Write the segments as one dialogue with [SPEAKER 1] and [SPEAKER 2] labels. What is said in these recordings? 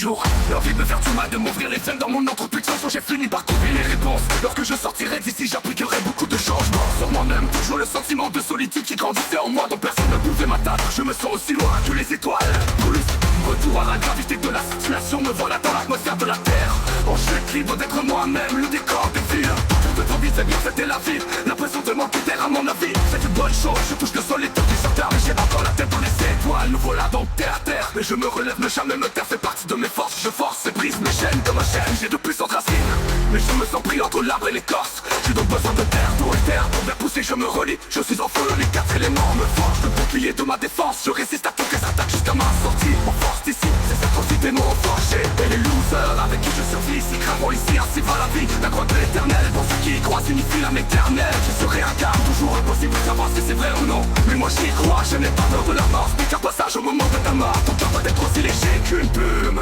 [SPEAKER 1] jour. L'envie de me faire du mal, de m'ouvrir les veines dans mon entrepuissance. J'ai fini par trouver les réponses. Lorsque je sortirai d'ici, j'appliquerai beaucoup de changements sur moi-même. Toujours le sentiment de solitude qui grandissait en moi, dont personne ne pouvait m'atteindre. Je me sens aussi loin que les étoiles. Retour à la gravité de la situation me voilà dans l'atmosphère de la terre. En chute libre d'être moi-même, le décor des villes. De ton vie, c'est bien, c'était la vie. L'impression de manquer d'air à mon avis. C'est une bonne chose, je touche le sol et tout qui s'enterre. Mais j'ai encore la tête dans les étoiles. Nous voilà donc terre à terre. Mais je me relève, ne jamais me taire, fait partie de mes forces. Je force et brise mes chaînes de ma chaîne. J'ai de puissantes racines, mais je me sens pris entre l'arbre et l'écorce. J'ai donc besoin de terre, d'eau et terre. Pour faire pousser, je me relie. Je suis en feu, les quatre éléments me forgent. Le bouclier de ma défense, je résiste à toutes les attaques jusqu'à ma sortie. En force d'ici, c'est cette entité m'ont forgé. Et les losers avec qui je survis, si craindront ici, ainsi va la vie. La croix de l'éternel, pour ceux qui y croient, signifie l'âme éternelle. Je serai un gars, toujours impossible de savoir si c'est vrai ou non. Mais moi j'y crois, je n'ai pas peur de la mort. Mais qu'un passage au moment de ta mort, ton cœur doit être aussi léger qu'une plume.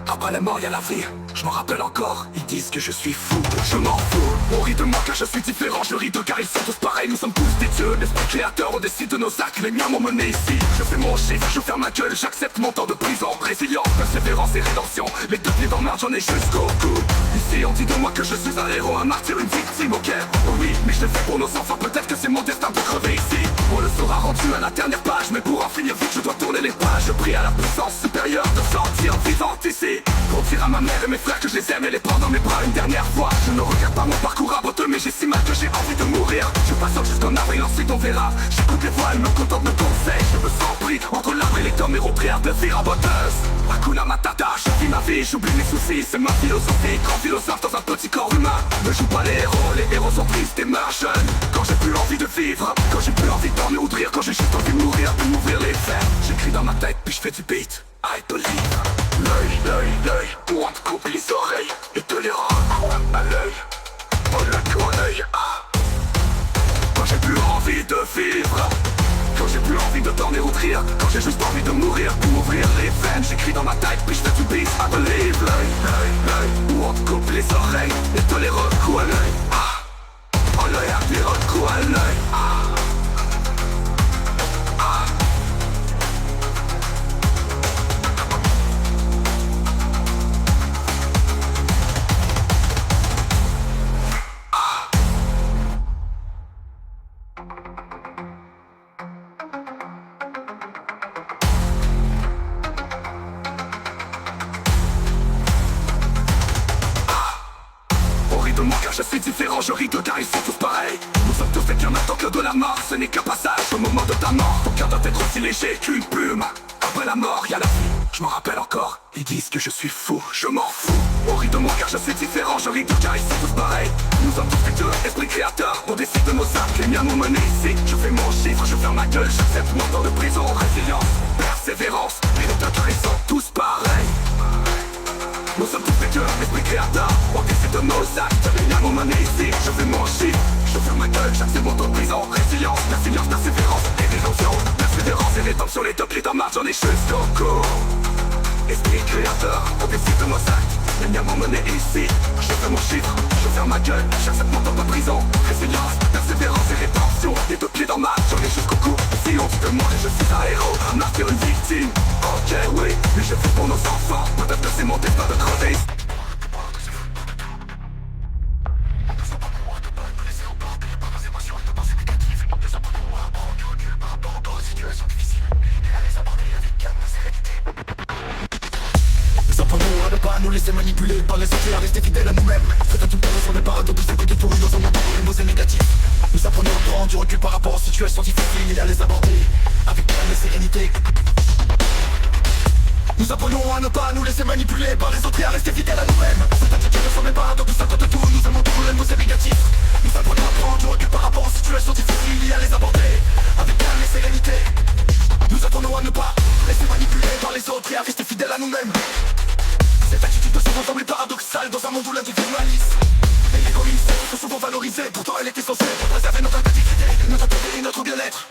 [SPEAKER 1] Après la mort y'a la vie, je m'en rappelle encore. Ils disent que je suis fou, je m'en fous. On rit de moi car je suis différent, je ris d'eux car ils sont tous pareils. Nous sommes tous des dieux, l'esprit créateur, on décide de nos actes. Les miens m'ont mené ici, je fais mon chiffre, je ferme ma gueule. J'accepte mon temps de prison, résilience, persévérance et rédemption. Les deux pieds dans marge, j'en ai jusqu'au cou. Ici on dit de moi que je suis un héros, un martyr, une victime, ok. Oh oui, mais je le fais pour nos enfants, peut-être que c'est mon destin de crever ici. On le sera rendu à la dernière page, mais pour en finir vite je dois tourner les pages. Je prie à la puissance supérieure de sortir vivante ici. Pour dire à ma mère et mes frères que je les aime et les prendre dans mes bras une dernière fois. Je ne regarde pas mon parcours aboteux, mais j'ai si mal que j'ai envie de mourir. Je patiente jusqu'en avril, ensuite on verra. J'écoute les voiles, me contente de conseils. Je me sens pris entre l'arbre et les tomes, héros prêts à devenir raboteuse. Hakuna Matata, je vis ma vie, j'oublie mes soucis. C'est ma philosophie, grand philosophe dans un petit corps humain. Ne joue pas les héros sont tristes et meurent jeunes. Quand j'ai plus envie de vivre, quand j'ai plus envie d'en ouvrir, quand j'ai juste envie de mourir, de m'ouvrir les fers. J'écris dans ma tête, puis je fais du beat. I believe. L'œil, on te coupe les oreilles et te les rend à l'œil. On l'a qu'en œil. Quand j'ai plus envie de vivre, quand j'ai plus envie de dormir ou de rire, quand j'ai juste envie de mourir pour m'ouvrir les veines, j'écris dans ma tête puis je fais du beat. I believe. L'œil, on te coupe les oreilles et te les recoue à l'œil. En l'œil, les recoue à l'œil. De moi car je suis différent, je ris de car ils sont tous pareils. Nous sommes tous faits bien maintenant que de la mort, ce n'est qu'un passage au moment de ta mort. Ton cœur doit être aussi léger qu'une plume. Après la mort, y'a la vie, je m'en rappelle encore. Ils disent que je suis fou, je m'en fous. On rit de moi car je suis différent, je ris de car ils sont tous pareils. Nous sommes tous faits de esprit créateur, on décide de nos actes. Les miens m'ont mené ici, je fais mon chiffre, je ferme ma gueule. J'accepte mon temps de prison, résilience, persévérance. Et les deux cœurs ils sont tous pareils. Nous sommes tous faits de l'esprit créateur, on décide de nos actes. Les miens m'ont mené ici, je fais mon chiffre, je ferme ma gueule, j'accepte mon temps de prison. Résilience, persévérance et rédemption. Persévérance et rédemption, les deux pieds dans marche, j'en ai jusqu'au cou. Esprit créateur, on décide de nos actes. Les miens m'ont mené ici, je fais mon chiffre, je ferme ma gueule, j'accepte mon temps de prison. Résilience, persévérance et rédemption, les deux pieds dans marche, j'en ai jusqu'au cou. Si on dit de moi que je suis un héros, un martyr, une victime. Ok oui, mais je fais pour nos enfants, peut-être que c'est mon destin de crever. Nous apprenons à ne pas nous laisser manipuler par les autres et à rester fidèles à nous-mêmes. Faites à tout temps sur les paradoxes, tous ces côtés pourris dans un monde où les mots et négatifs. Nous apprenons à prendre du recul par rapport aux situations difficiles et à les aborder avec calme et sérénité. Nous apprenons à ne pas nous laisser manipuler par les autres et à rester fidèles à nous-mêmes. Cette attitude ne s'en est pas, donc nous savons de tout, nous aimons tous les mots et négatifs. Nous apprenons à prendre du recul par rapport aux situations difficiles et à les aborder avec calme et sérénité. Nous apprenons à ne pas laisser manipuler par les autres et à rester fidèles à nous-mêmes. Cette attitude de souvent semble paradoxale dans un monde où l'individualisme et l'égoïsme sont souvent valorisés. Pourtant elle est essentielle pour préserver notre intégrité, notre paix et notre bien-être.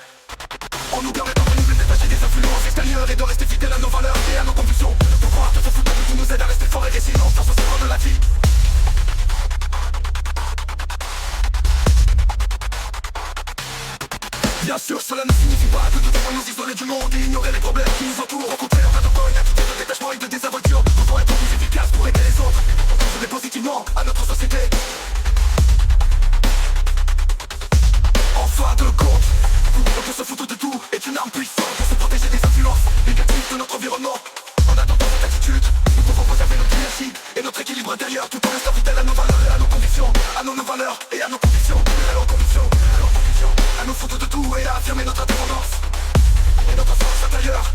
[SPEAKER 1] En nous permettant de nous détacher des influences extérieures et de rester fidèles à nos valeurs et à nos convictions. Pour croire que ce foutage de tout nous aide à rester forts et résilients face aux erreurs de la vie. Bien sûr, cela ne signifie pas que nous devons nous isoler du monde et ignorer les problèmes qui nous entourent. Au contraire, pas de bonne attitude de détachement et de désinvolture. Pour être plus efficace pour aider les autres, contribuer positivement à notre société. En fin de compte, on peut se foutre de tout est une arme puissante pour se protéger des influences négatives de notre environnement. En adoptant cette attitude, nous pouvons préserver notre énergie et notre équilibre intérieur, tout en restant fidèles à nos valeurs et à nos convictions, à nos valeurs et à nos convictions, à nos convictions, à nos convictions, à nous foutre de tout et à affirmer notre indépendance et notre force intérieure.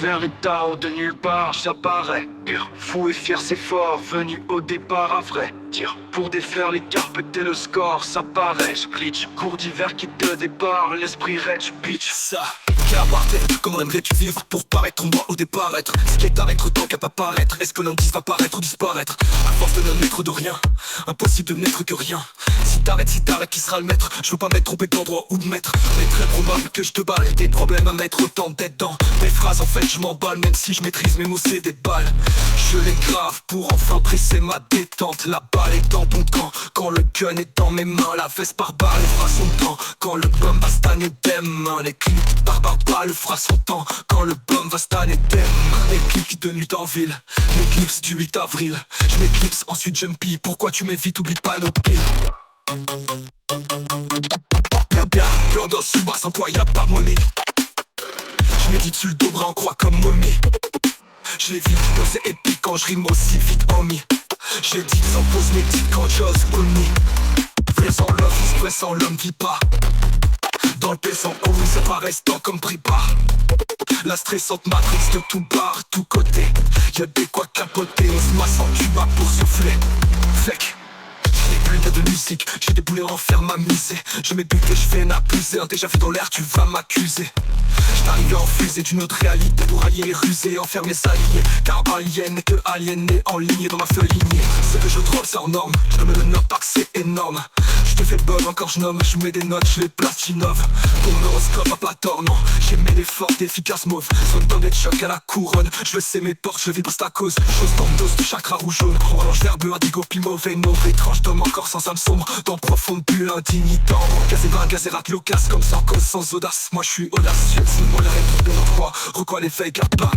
[SPEAKER 2] Véritable de nulle part, j'apparais. Fou et fier, c'est fort, venu au départ à vrai dire. Pour défaire les cartes, péter le score, ça paraît. Je glitch, cours d'hiver qui te départ, l'esprit rage, bitch.
[SPEAKER 1] Ça, qu'à partir, comment aimerais-tu vivre pour paraître en moi au départ être ce qui est à être tant qu'à pas paraître. Est-ce que l'on dit va paraître ou disparaître? À force de ne naître de rien, impossible de n'être que rien. Si t'arrêtes, qui sera le maître? Je veux pas m'être trompé d'endroit ou de maître. Mais très probable que je te balle. Des problèmes à mettre autant d'être dans mes phrases, en fait je m'emballe. Même si je maîtrise mes mots, c'est des balles. Je les grave pour enfin presser ma détente. La balle est dans ton camp, quand le gun est dans mes mains. La veste par balle, les phrases sont temps. Quand le bum va stanner dem. Les clips par balle, le fera son temps. Quand le bum va stanner dem. Les clips de nuit en ville, l'éclipse du 8 avril. Je m'éclipse, ensuite je me pille. Pourquoi tu m'évites, oublie pas nos pieds. Bien dans ce bas sans toi y'a pas monnaie. Je médite sur le dos bras en croix comme momie. Je l'évite quand c'est épique, quand je rime aussi vite homie. J'ai dit sans pause médite quand j'ose omni. Vrai sans love, vrai sans l'homme vit pas. Dans le pétant, oh oui ça va restant comme prépa. La stressante matrix de tout bar, tout côté. Y'a des quoi capoter, on se masse en Cuba pour souffler. Fake. J'ai des bulles de musique, j'ai des boulets en faire m'amuser. Je m'ébute et je fais n'abuser. Un déjà vu dans l'air, tu vas m'accuser. J't'arrive en fusée d'une autre réalité pour allier les rusés, enfermer mes alliés. Car alien n'est que aliéné en ligne dans ma feuille lignée. Ce que je drop c'est en norme, je me le note pas que c'est énorme. Je te fais bonne encore je nomme, je mets des notes, je les place, j'innove. Ton horoscope a pas tort non, j'ai mis des fortes efficaces mauves. Sonne dans des chocs à la couronne, je le sais mes portes, je vibre c'est à cause. Chose dans le dos du chakra rouge jaune. Orange verbeux, indigo, puis mauvais, mauvais étrange d'homme encore sans âme sombre. Dans profonde bulle indignité. Gazé brin, gazé rat, loquace comme sans cause, sans audace. Moi je suis audacieux, c'est moi la règle de l'endroit. Requois les feuilles, garde pas.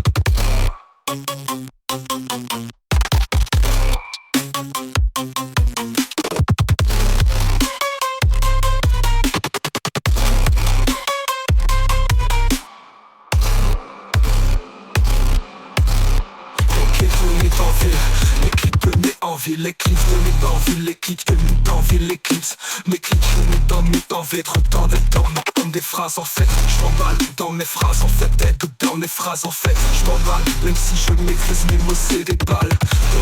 [SPEAKER 1] Les clips de mes temps, vu les clips de mes temps, vu l'éclipse. Mes clips de mes temps, V, trop de temps, non, comme des phrases en fait. Je m'emballe dans mes phrases en fait, être dans mes phrases en fait. Je m'emballe, même si je maîtrise mes mots, c'est des balles.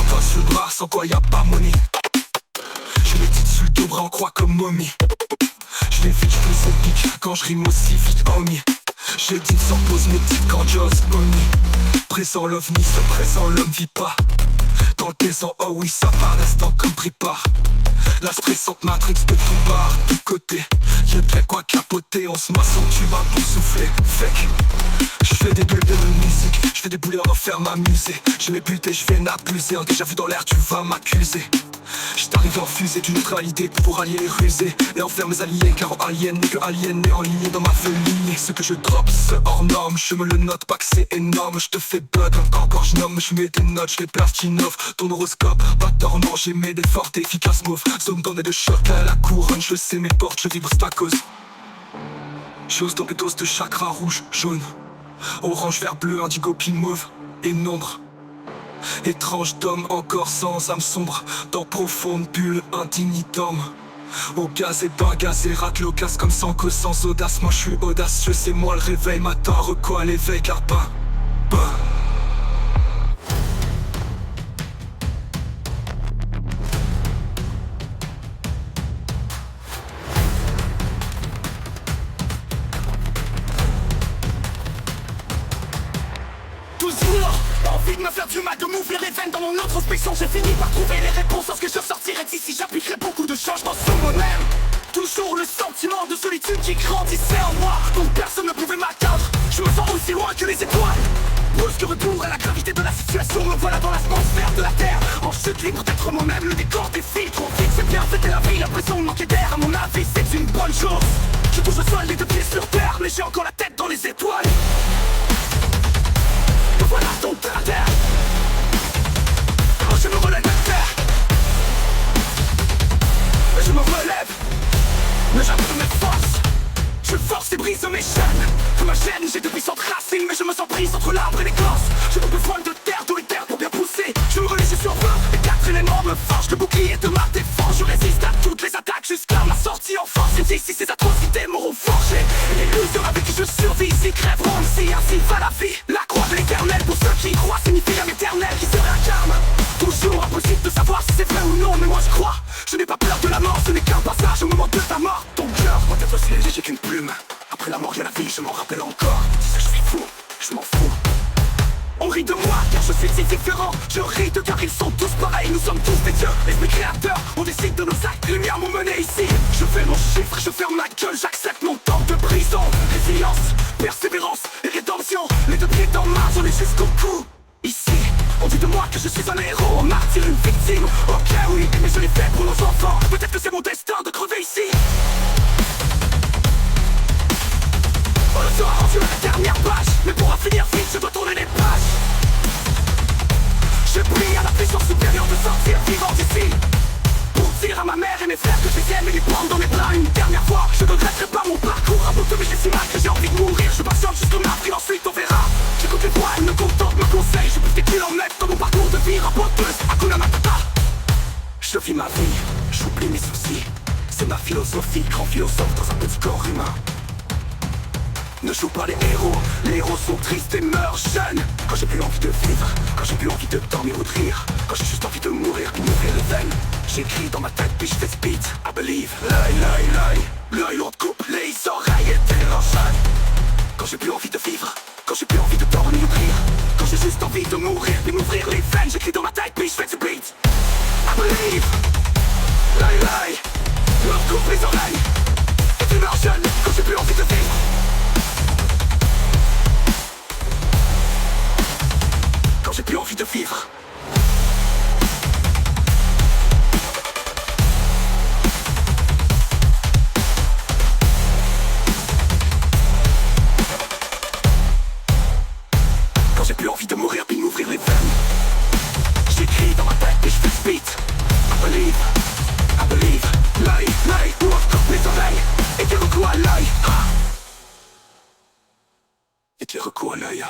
[SPEAKER 1] Dans sur le bras, sans quoi y'a pas money. Je médite sur le dos bras en croix comme momie. Je les vite, je plus épique quand je rime aussi vite, homie. J'ai dit sans pause médite quand j'ose, homie. Présent l'ovni, ce présent l'homme vit pas. Dans le présent, oh oui ça part l'instant comme prépare. La stressante matrix de tout bar, tout côté. Y'a de quoi capoter, on se masse en tuba pour souffler. Fake. Je fais des bulles de musique, je fais des boulets en faire m'amuser. Je m'ébute et je viens abuser, déjà vu dans l'air tu vas m'accuser. J't'arrive en fusée d'une autre réalité pour allier les rusés et en faire mes alliés, car en alien n'est que aliéné en ligne dans ma feuille lignée. Ce que je drop c'est hors norme, je me le note pas que c'est énorme. Je te fais bug encore je nomme, je mets des notes, je les place, j'innove. Ton horoscope, pas tort non, j'ai mis des fortes efficaces moves. Zone dans des chocs à la couronne, je sais mes portes, je vibre c'est à cause. J'ose dans mes doses de chakra rouge, jaune, orange, vert, bleu, indigo, puis mauve et nombre. Étrange d'homme encore sans âme sombre, dans profonde bulle indigne d'homme. Au gaz et bain, gaz et rate loquace comme sans cause, sans audace. Moi je suis audacieux, c'est moi le réveil matin, requois l'éveil car ben. perdu mal de m'ouvrir les veines dans mon introspection. J'ai fini par trouver les réponses lorsque je sortirai d'ici. J'appliquerai beaucoup de changements sur moi-même. Toujours le sentiment de solitude qui grandissait en moi, donc personne ne pouvait m'atteindre. Je me sens aussi loin que les étoiles. Brusque retour à la gravité de la situation. Me voilà dans l'atmosphère de la terre, en chute libre d'être moi-même. Le décor défile trop vite, c'est bien, c'était la vie. L'impression de manquer d'air, à mon avis c'est une bonne chose. Je touche le sol, les deux pieds sur terre, mais j'ai encore la tête dans les étoiles. Me voilà donc à terre. Oh, je me relève de terre. Je me relève, mais j'avoue mes forces. Je force et brise mes chaînes. Comme ma chaîne, j'ai de puissantes racines, mais je me sens prise entre l'arbre et l'écorce. J'ai donc besoin de terre, d'eau et d'air pour bien pousser. Je me relève, je suis en feu. Les quatre éléments me forgent le bouclier de ma défense. Je résiste à toutes les attaques jusqu'à ma sortie en force. Et d'ici ces atrocités m'auront forgé. L'illusion avec qui je survis, ici crèveront ici, ainsi va la vie. La croix de l'éternel, pour ceux qui y croient, signifie l'âme éternelle qui se réincarne. Toujours impossible de savoir si c'est vrai ou non, mais moi je crois. Je n'ai pas peur de la mort, ce n'est qu'un passage au moment de ta mort. Ton cœur doit être si léger qu'une plume. Après la mort il y a la vie, je m'en rappelle encore. Tu sais, je suis fou, je m'en fous. On rit de moi car je suis si différent. Je ris de car ils sont tous pareils. Nous sommes tous des dieux, l'esprit créateur. On décide de nos actes, les lumières m'ont mené ici. Je fais mon chiffre, je ferme ma gueule. J'accepte mon temps de prison. Résilience, persévérance et rédemption. Les deux pieds dans Mars, on est jusqu'au cou. Ici, on dit de moi que je suis un héros, un martyr, une victime. Ok oui, mais je l'ai fait pour nos enfants. Peut-être que c'est mon destin de crever ici. On le sera rendu à la dernière page, mais pour en finir vite, je dois tourner les pages. Je prie à la puissance supérieure de sortir vivant d'ici. Pour dire à ma mère et mes frères que je les aime et les prendre dans mes bras une dernière fois. Je ne regretterai pas mon parcours, à bout de mes si mal que j'ai envie de mourir. Je patiente jusqu'au marbre et ensuite on verra. J'écoute les voix, elles me contentent, me conseillent. Je pousse des kilomètres dans mon parcours de vie raboteuse. Hakuna Matata. Je vis ma vie, j'oublie mes soucis. C'est ma philosophie, grand philosophe dans un petit corps humain. Ne joue pas les héros sont tristes et meurent jeunes. Quand j'ai plus envie de vivre, quand j'ai plus envie de dormir ou de rire, quand j'ai juste envie de mourir, puis m'ouvrir les veines. J'écris dans ma tête puis je fais speed. I believe, lie. L'œil on te coupe les oreilles et t'es jeune. Quand j'ai plus envie de vivre, quand j'ai plus envie de dormir ou de rire, quand j'ai juste envie de mourir, puis m'ouvrir les veines. J'écris dans ma tête puis je fais du beat. I believe, lie. L'œil on te coupe les oreilles et t'es jeune. Quand j'ai plus envie de vivre. Quand j'ai plus envie de vivre. Quand j'ai plus envie de mourir puis m'ouvrir les veines. J'écris dans ma tête et je fais speed. I believe, lie. Ou encore mes oreilles et tes recours à l'œil. Et tes recours à l'œil.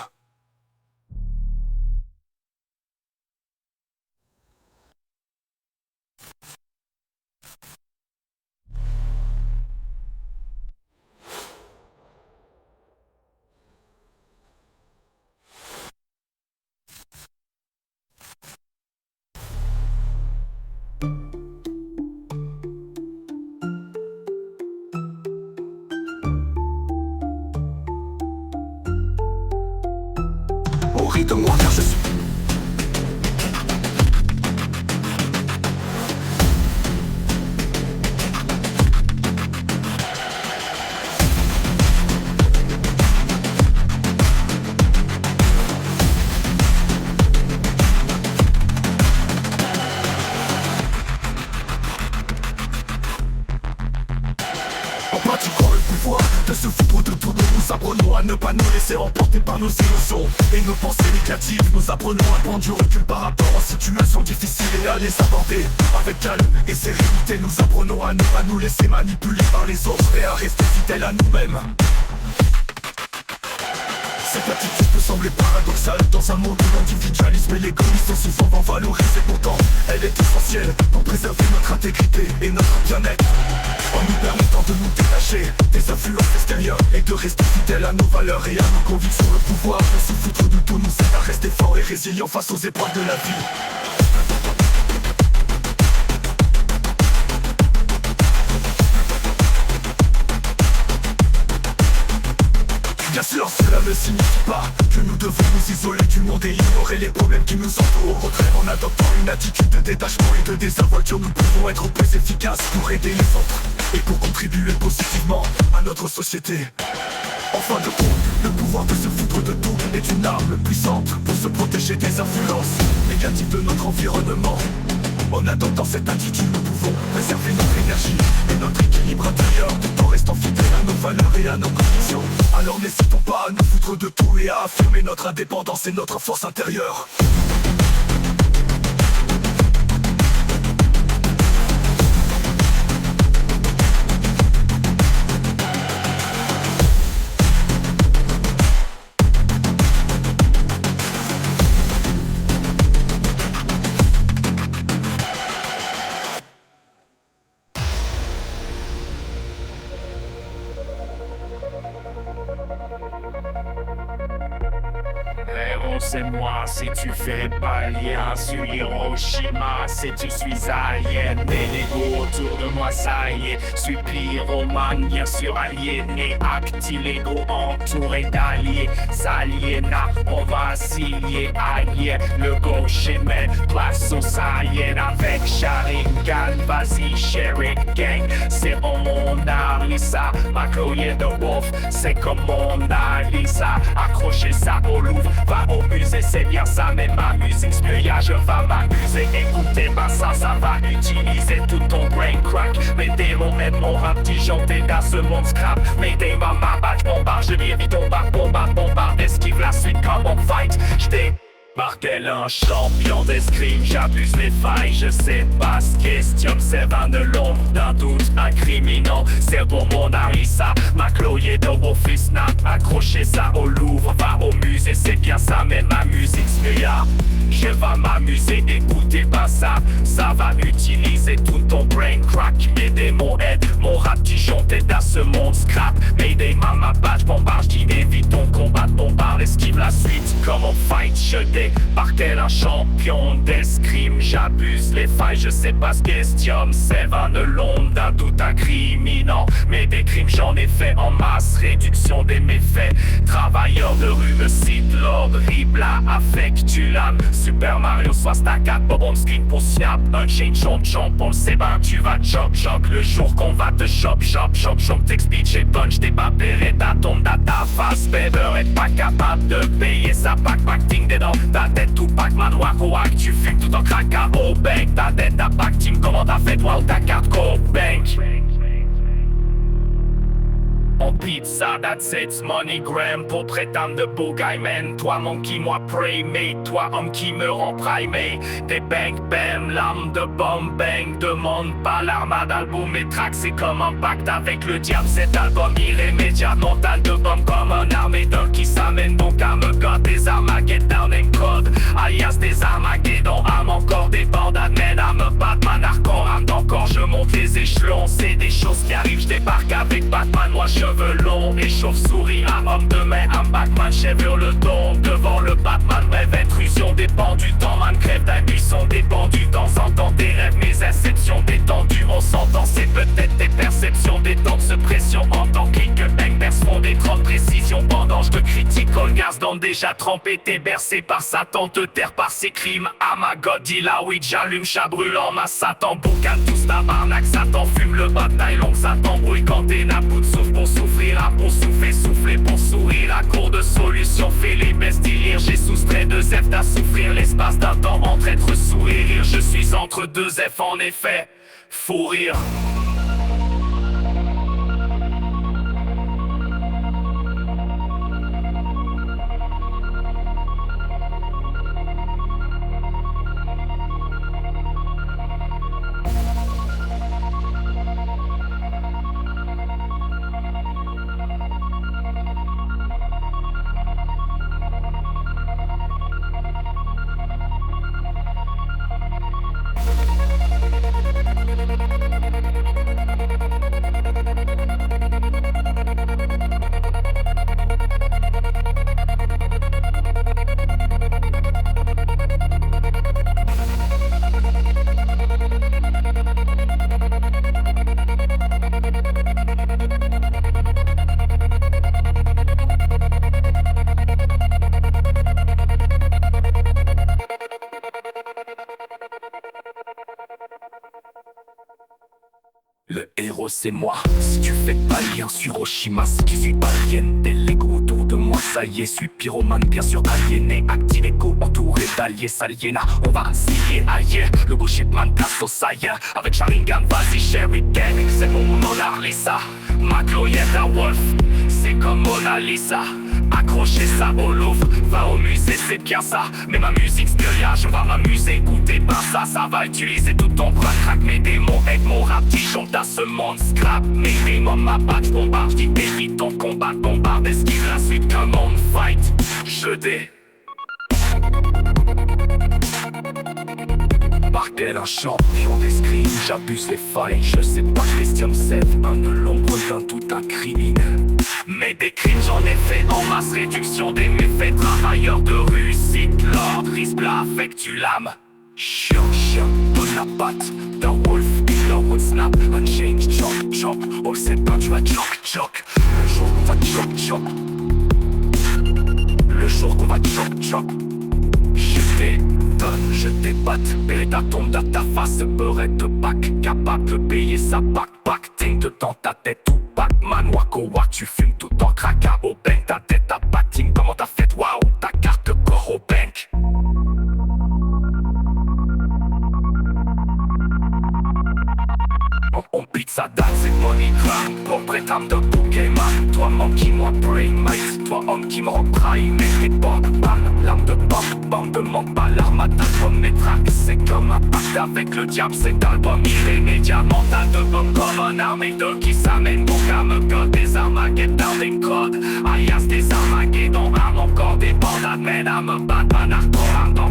[SPEAKER 1] On rit de moi car je suis. En pratiquant le pouvoir de se foutre de tout, nous apprenons à ne pas nous laisser emporter par nos émotions et nos pensées négatives. Nous apprenons à prendre du recul par rapport aux situations difficiles et à les aborder avec calme et sérénité. Nous apprenons à ne pas nous laisser manipuler par les autres et à rester fidèles à nous-mêmes. Cette attitude peut sembler paradoxale dans un monde où l'individualisme et l'égoïsme sont souvent valorisés. Pourtant, elle est essentielle pour préserver notre intégrité et notre bien-être, en nous permettant de nous détacher des influences extérieures et de rester fidèles à nos valeurs et à nos convictions. Le pouvoir de se foutre de tout nous aide à rester forts et résilients face aux épreuves de la vie. Bien sûr, cela ne signifie pas que nous devons nous isoler du monde et ignorer les problèmes qui nous entourent. Au contraire, en adoptant une attitude de détachement et de désinvolture, nous pouvons être plus efficaces pour aider les autres et pour contribuer positivement à notre société. En fin de compte, le pouvoir de se foutre de tout est une arme puissante pour se protéger des influences négatives de notre environnement. En adoptant cette attitude, nous pouvons préserver notre énergie et notre équilibre intérieur tout en restant fidèles à nos valeurs et à nos convictions. Alors n'hésitons pas à nous foutre de tout et à affirmer notre indépendance et notre force intérieure.
[SPEAKER 3] Héros, c'est moi, si tu fais pas lien sur Hiroshima, si tu suis alien, et l'ego autour de moi, ça y est, suis pyromane, bien sûr aliéné, acti-lego entouré d'alliés, s'aliéna, on va s'y allier, le gaucher met place au Saiyan avec Sharingan, vas-y, Sherry Gang, c'est mon Alisa, ma Chloé de Wolf, c'est comme mon Alisa, accrochez ça au Louvre, va au musée, c'est bien ça, mais ma musique spéciale, je vais m'amuser, écoutez pas ça, ça va utiliser tout ton brain crack, mes démons aident mon rap disjoncté dans ce monde scrap, mes démons m'abattent, bombarde, je m'évite, bombarde, esquive la suite comme on fight, j'dé... Martel un champion d'escrime, j'abuse les failles, je sais pas ce question, c'est vain de l'ombre d'un doute incriminant, c'est pour mon Arissa, ma Chloé de Wolfie Snap, accrochez ça au Louvre, va au musée, c'est bien ça, mais ma musique smear. Je vais m'amuser, écoutez pas ça, ça va utiliser tout ton brain crack, mes démons aident, mon rap disjoncté dans ce monde scrap, mes démons m'abattent, bombarde, j'dis évite ton combat, bombarde, esquive la suite, comme on fight, je débarque tel un champion d'escrime, j'abuse les failles, je sais pas ce question, c'est vain de l'onde d'un doute incriminant, mais des crimes j'en ai fait en masse, réduction des méfaits, travailleurs de rue me cite l'ordre, ribla affectue l'âme, Super Mario soit stack up, on screen pour snap, un chain jump, on le sait ben tu vas choc, le jour qu'on va te shop, t'explique j'ai punch, t'es pas péré, ta tombe dans ta face, Beber est pas capable de payer sa pack, ting dedans, ta tête tout pack, manoir, coac, tu fumes tout en crack à au bank, ta tête ta pack, team, comment t'as fait toi ou ta carte go bank. On pizza, that's it's MoneyGram pour prétendre de beau guy man. Toi monkey, moi Playmate, toi homme qui me rend primate. Des bang bam, lame de bomb bang. Demande pas l'armade, album et track, c'est comme un pacte avec le diable. Cet album irrémédiat, mental de bombe comme un armée d'un qui s'amène donc à me god. Des Armageddon and code, alias des Armageddon, âme encore des bandes admènes à me Batman hardcore, âme d'encore, je monte les échelons. C'est des choses qui arrivent, je débarque avec Batman, moi cheveux longs et chauve-souris, un homme de main, un Batman, chèvre le don devant le Batman, rêve, intrusion, dépend du temps, man, crève d'un buisson, dépend du temps, s'entend des rêves, mes inceptions détendues, on s'entend, c'est peut-être des perceptions, des temps de ce pression, en tant que bang, font des trop de précision, pendant je te critique, Colgaz dans déjà trempé, t'es bercé par Satan, te terre par ses crimes, ah ma god, il a oui, j'allume, chat brûlant, ma Satan, boucan, tous tabarnak, Satan, fume le bataille long, Satan, brouille quand t'es nabout, souffle pour souffrir, ah, pour souffler pour sourire, la cour de solution fait les bestes délires, j'ai soustrait deux F à souffrir, l'espace d'un temps entre être sourd et rire, je suis entre deux F en effet, fou rire.
[SPEAKER 1] Le héros c'est moi. Si tu fais pas lien sur Hiroshima, si tu suis pas alien, des Lego autour de moi, ça y est, suis pyromane, bien sûr aliéné, active écho, entouré d'alliés, saliena, on va signer ailleurs. Le bullshitman place au sailleur, avec Sharingan, vas-y Sherry Gang, c'est mon Mona Lisa, ma Chloé Wolf, c'est comme Mona Lisa. Accrocher ça au Louvre, va au musée c'est bien ça. Mais ma musique c'est rien, je vais m'amuser, goûter par ça. Ça va utiliser tout ton bras, craque mes démons avec mon rap. Dijon dans ce monde, scrap, mes démons, ma batte, bombarde. J'dis évite ton combat, bombarde, esquive la suite comme on fight. Je dé Martel un champion d'escrime, j'abuse les failles. Je sais pas Christian Seth, un de l'ombre d'un tout un criminel. Mais des crimes j'en ai fait en masse, réduction des méfaits. Travailleurs de rue, cyclore, risbla, affectue l'âme. Chien, donne la patte d'un wolf, killer, would snap, unchanged, chop, chop. Oh c'est pas tu vas choc. Le jour qu'on va choc. Le jour qu'on va choc. Je débatte, Beretta tombe dans ta face, beurette de bac, capable de payer sa back, ting dedans ta tête ou Batman, Wako Wak, tu fumes tout en craca au bank, ta tête à batting, comment t'as fait, waouh, ta carte de corps au bank. On beat sa date, c'est MoneyGram, portrait âme de Pokémon. Toi monkey, moi brainmate, toi homme qui me rend prime. Et bam, l'arme de bam de manque pas l'armada. Comme mes tracks, c'est comme un pacte avec le diable. Cet album irrémédiamental de bombe comme un armée de qui s'amène. Mon gars me code des Armageddon, des codes. Alias des Armageddon, encore des bandades. Mène à me battre, pas hardcore.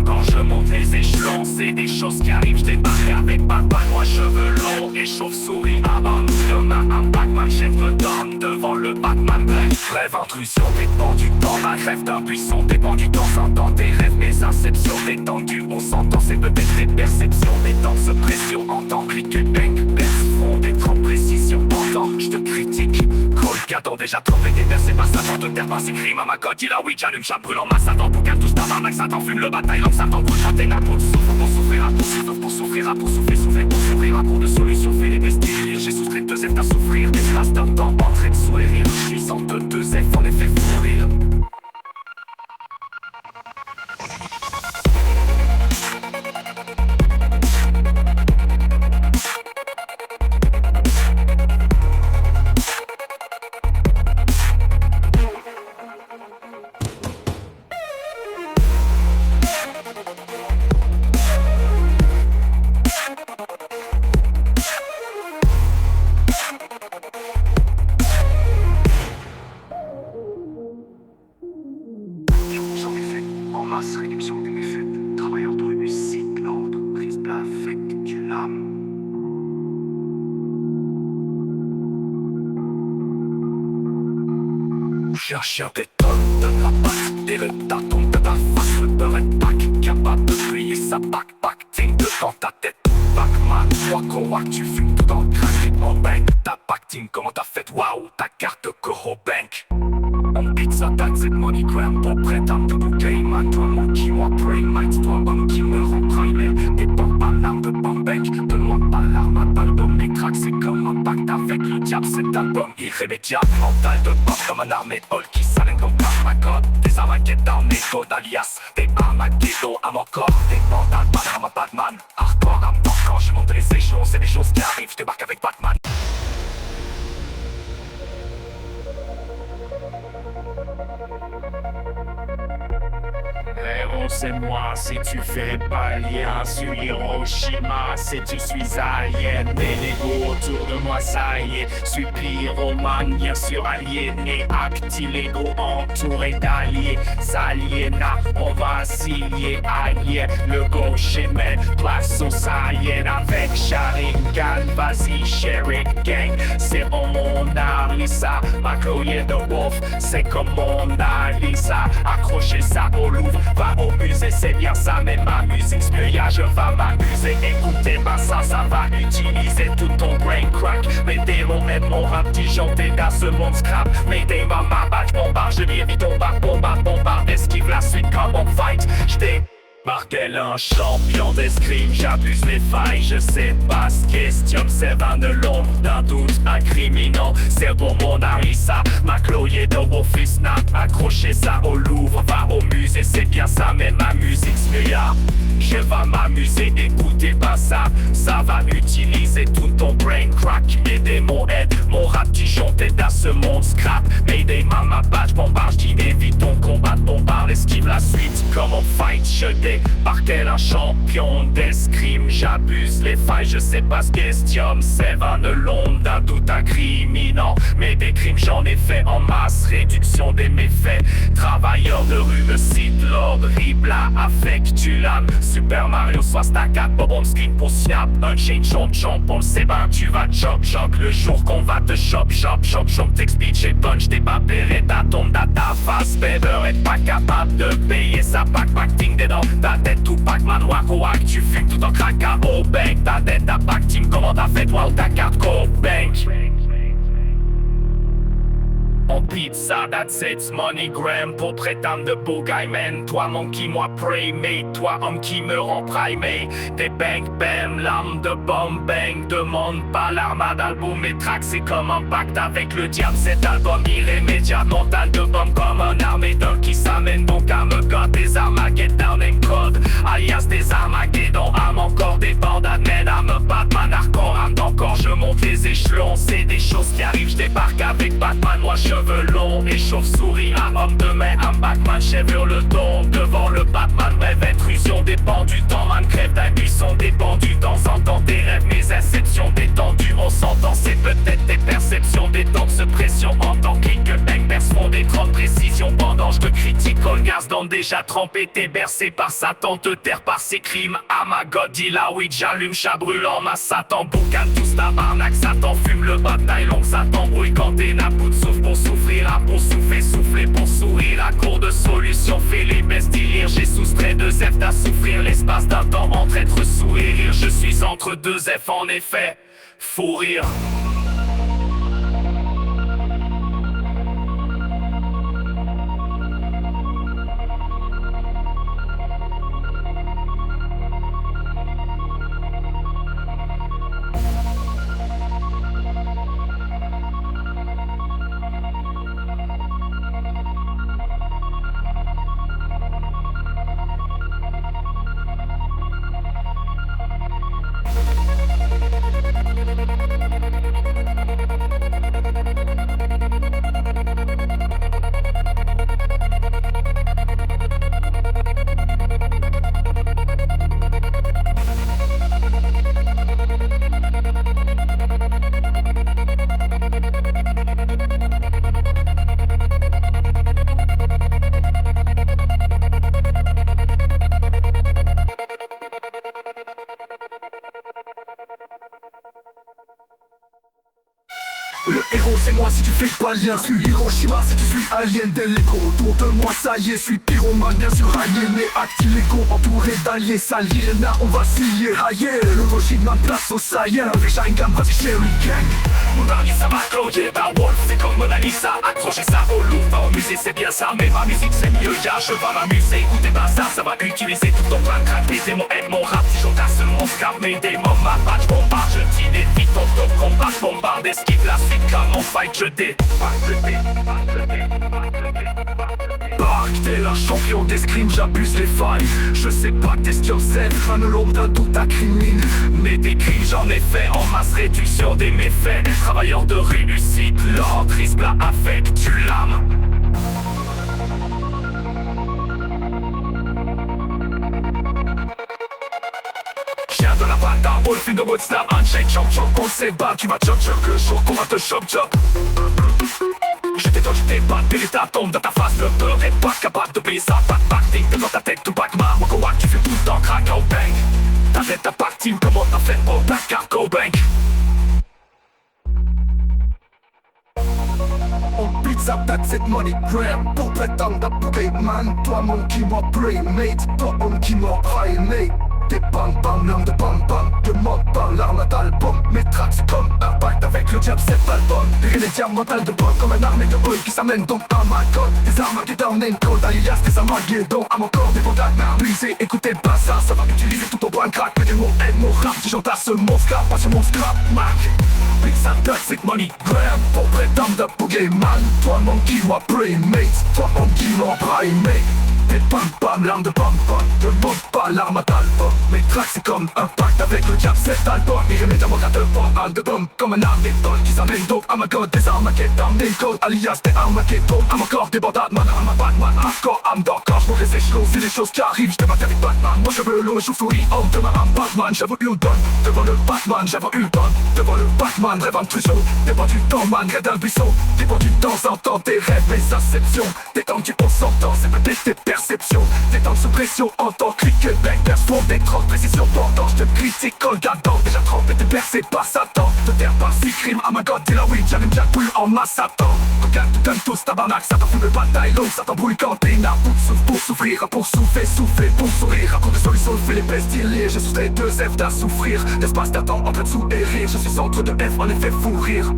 [SPEAKER 1] Quand je monte les échelons, c'est des choses qui arrivent. Je débarque avec Batman, moi cheveux longs et chauve-souris. Avant nous demain, un Batman chef me donne devant le Batman Black. Rêve, intrusion, dépend du temps. Ma rêve d'un buisson dépend du temps. S'entend tes rêves, mes inceptions détendues. On s'entend, c'est peut-être des perceptions. Des danses pression, entend clique, bang, baisse, front, des trop précisions. Pendant, je te critique. Colgadon déjà trompé des versets par Satan. De terre, pas ses crimes à ma god. Il a oui, j'allume, chat brûlant ma Satan. Pour qu'elle touche ta main, Satan fume le bataille. L'homme Satan brûle, chanter la peau. Souffre pour souffrir, pour souffrir, pour souffrir, pour souffrir, pour de solutions, fait les besties. J'ai soustrait 2 F à souffrir. Des phrases d'un temps, entrée de sourire. Je suis sans 2 F, en effet, fou rire. Réduction des méfaits, travailleur de rue, cyclore de prise affectue l'âme. Cherche un béton de la patte, des retards de ta face, le beurre est pack, capable de plier sa back, ting devant ta tête. Batman, Wako Wak, tu fumes tout en crack, en bank, ta ting, comment t'as fait, waouh, ta carte de corps au bank. On beat sa date, c'est MoneyGram, portrait âme de Pokémon. Toi monkey, moi brainmate, toi homme qui me rend prime. Des bombes à l'arme de Bambank, donne-moi pas l'arme à balle de mes cracks. C'est comme un pacte avec le diable, cet album irrémédiable. Mental de pop comme un armée de hall qui s'alène comme Carmagot. Des Armageddon, des codes alias, des Armageddon à mon corps. Des bandades, Batman, Batman, hardcore, à mort. Quand je monte les échelons, c'est des choses qui arrivent, je débarque avec Batman.
[SPEAKER 3] Héros c'est moi, si tu fais pas lien sur Hiroshima, si tu suis alien, des Lego autour de moi, ça y est, suis pyromane, bien sûr aliéné, acti Lego entouré d'alliés, saliena, on va signer allié, le gaucher met place au Saiyan avec Sharingan, vas-y Sherry Gang, c'est Mona Lisa, ma Chloé de Wolf, c'est comme Mona Lisa, accrocher ça au Louvre. Va au musée, c'est bien ça, mais ma musique spéciale, je vais m'amuser. Écoutez pas ça, ça va utiliser tout ton brain crack. Mes démons aiment mon rap, disjoncté dans ce monde scrap. Mes démons, ma batte, bombarde, je m'y évite, bombarde, esquive la suite comme on fight. J'dé Martel un champion d'escrime, j'abuse les failles, je sais pas ce question, c'est vain de l'ombre d'un doute incriminant. C'est pour mon Arissa, ma Chloé de vos fils n'a accroché ça au Louvre, va au musée, c'est bien ça, mais ma musique s'mouilla. Je vais m'amuser, écoutez pas ça, ça va utiliser tout ton brain crack. Mes démons aident, mon rap disjoncté dans ce monde scrap. Mayday mama badge, bombarde, j'dis évite ton combat, bombarde, esquive la suite. Comme on fight, je débarque un champion d'escrime. J'abuse les failles, je sais pas ce question, c'est vain de l'onde d'un doute incriminant. Mais des crimes j'en ai fait en masse, réduction des méfaits. Travailleur de rue me cite l'ordre, ribla affectue l'âme. Super Mario soit stack up, on screen pour snap. Un chain jump, on le sait ben tu vas choc le jour qu'on va te shop, t'explique j'ai punch, t'es pas péré, ta tombe dans ta face. Beber est pas capable de payer sa pack ting dedans. Ta tête tout pack manoir coac, tu fumes tout en crack à au bank. Ta tête ta pack team, comment t'as fait toi ou ta carte co bank. On pizza, that's it's MoneyGram pour prétendre de beau guy man. Toi monkey, moi playmate, toi homme qui me rend primate. Des bang bam, lame de bomb bang. Demande pas l'armade, album et track, c'est comme un pacte avec le diable. Cet album irrémédiable, mental de bombe comme un armée d'un qui s'amène donc à me god. Des Armageddon and code, alias des Armageddon. Âme encore des bandes admènes, âme Batman hardcore, âme d'encore je monte les échelons. C'est des choses qui arrivent, je débarque avec Batman, moi cheveux longs et chauve-souris, un homme de main, un Batman, chèvre le don. Devant le Batman, rêve, intrusion, dépend du temps, man, crève d'un buisson, dépend du temps, s'entend tes rêves, mes inceptions détendues, on s'entend, c'est peut-être tes perceptions, des temps de ce pression, en tant que bang, font des trop de précision, pendant je te critique, Colgars dans déjà trempé, t'es bercé par Satan, te terre par ses crimes, ah ma god, il a oui, j'allume, chat brûlant, ma Satan, boucan, tous tabarnak, Satan, fume le bataille long, Satan, brouille quand t'es nabout, souffle pour souffrir, ah, pour souffler pour sourire, la cour de solution fait les bestes délires, j'ai soustrait 2 F à souffrir, l'espace d'un temps entre être sourd et rire, je suis entre 2 F en effet, fou rire.
[SPEAKER 1] Le héros c'est moi si tu fais pas lien. Je suis Hiroshima si tu suis alien dès l'écho. Autour de moi ça y est, je suis pyromane bien sûr aliéné. Acte illégaux entouré d'alliés Saliena on va scier ailleurs. Le Hiroshima place au Saiyan. Avec Sharingan parce que Sherry Gang. Mon Arisa ma Chloé Wolf, c'est comme Mona Lisa. Accrochez ça au Louvre, va au musée c'est bien ça. Mais ma musique c'est mieux, ya je vais m'amuser. Écoutez pas ça, ça va utiliser tout ton plan crack. Les démons aident mon rap, si j'entends ce mon scrap. Mes démons ma patch bombarde, je t'inévite ton top combat. Bombarde, esquive la suite comme mon fight, je Bark, t'es la champion d'escrime, j'abuse les failles. Je sais pas question Z, crâne l'ombre d'un doute incrimine. Mais des crimes j'en ai fait en masse, réduction des méfaits. Travailleur de réussite, l'ordre, plat affectue l'âme. Chien de la pata, wolf in the woods, snap, unchained, chop, on sait pas, tu vas chop, le jour qu'on va te chop. Je t'étonne, je t'ai pas, ta tombe dans ta face, le peur est pas capable de payer ça, pas de pacting, dans ta tête, tout back, ma, moi, go, tu fais tout le temps, crack, au bang. Ta tête, ta pacting, comment t'as fait pour ta carte, go, bang. On pizza, that's it, MoneyGram. Pour prétendre à man, toi monkey, moi playmate, toi homme qui m'a primate. Des bang bang, langue de bang bang, de mode bang, l'arme d'album. Mes tracks c'est comme un pacte avec le diable, cet album. Les diamantales de bol comme une armée de boy qui s'amène donc à ma code. Des armes qui down and code, alias des armes donc à mon corps, des bondages brisés. Écoutez pas ça, ça va utiliser tout ton point crack. Mais des mots aide mon rap, si j'entasse mon scrap, pas sur mon scrap, Mac. Big Sam Duck, c'est money, gram, pour prétendre de Pokémon. Toi mon kiwa primate, toi mon kiwa primate. Des pam pam, l'arme de pam pam, ne monte pas l'arme d'album. Mes tracks c'est comme un pacte avec le diable, cet album. Et mes diamants de bombe, de bombe, comme un arme d'étoile qui s'amène donc à ma god. Des armes qui dans des codes, alias des armes qui tombent à mon corps, des bandades, man, à ma Batman, hardcore, âme d'or, quand je m'aurais échelons, c'est les choses qui arrivent, je débat avec Batman. Moi je veux l'eau, je souris, oh, de ma âme Batman, j'avoue Udon. Devant le Batman, j'avoue Udon. Devant le Batman, rêve un truchot. Dépend du temps, man, rêve d'un buisson. Dépend du temps, s'entend tes rêves, mes acceptions. Des temps qui on s'entend, c'est peut-être tes perceptions. Des temps sous pression, en tant que clique, bangers, font des trop précisions. Pendant je te critique, colgadant, déjà trempé, t'es percé par Satan. Te terre par six crimes, à ma god, t'es la weed, j'arrive bien plus en masse, Satan. Regarde, tu donnes tous tabarnak, ça t'en fout de bataille, l'eau, ça t'embrouille quand t'es n'a pour souffrir, pour souffler, pour sourire. À cause de solution, fais les pestes, je suis les deux F d'à souffrir. L'espace d'attend entre dessous et rire, je suis centre de F, en effet fou rire.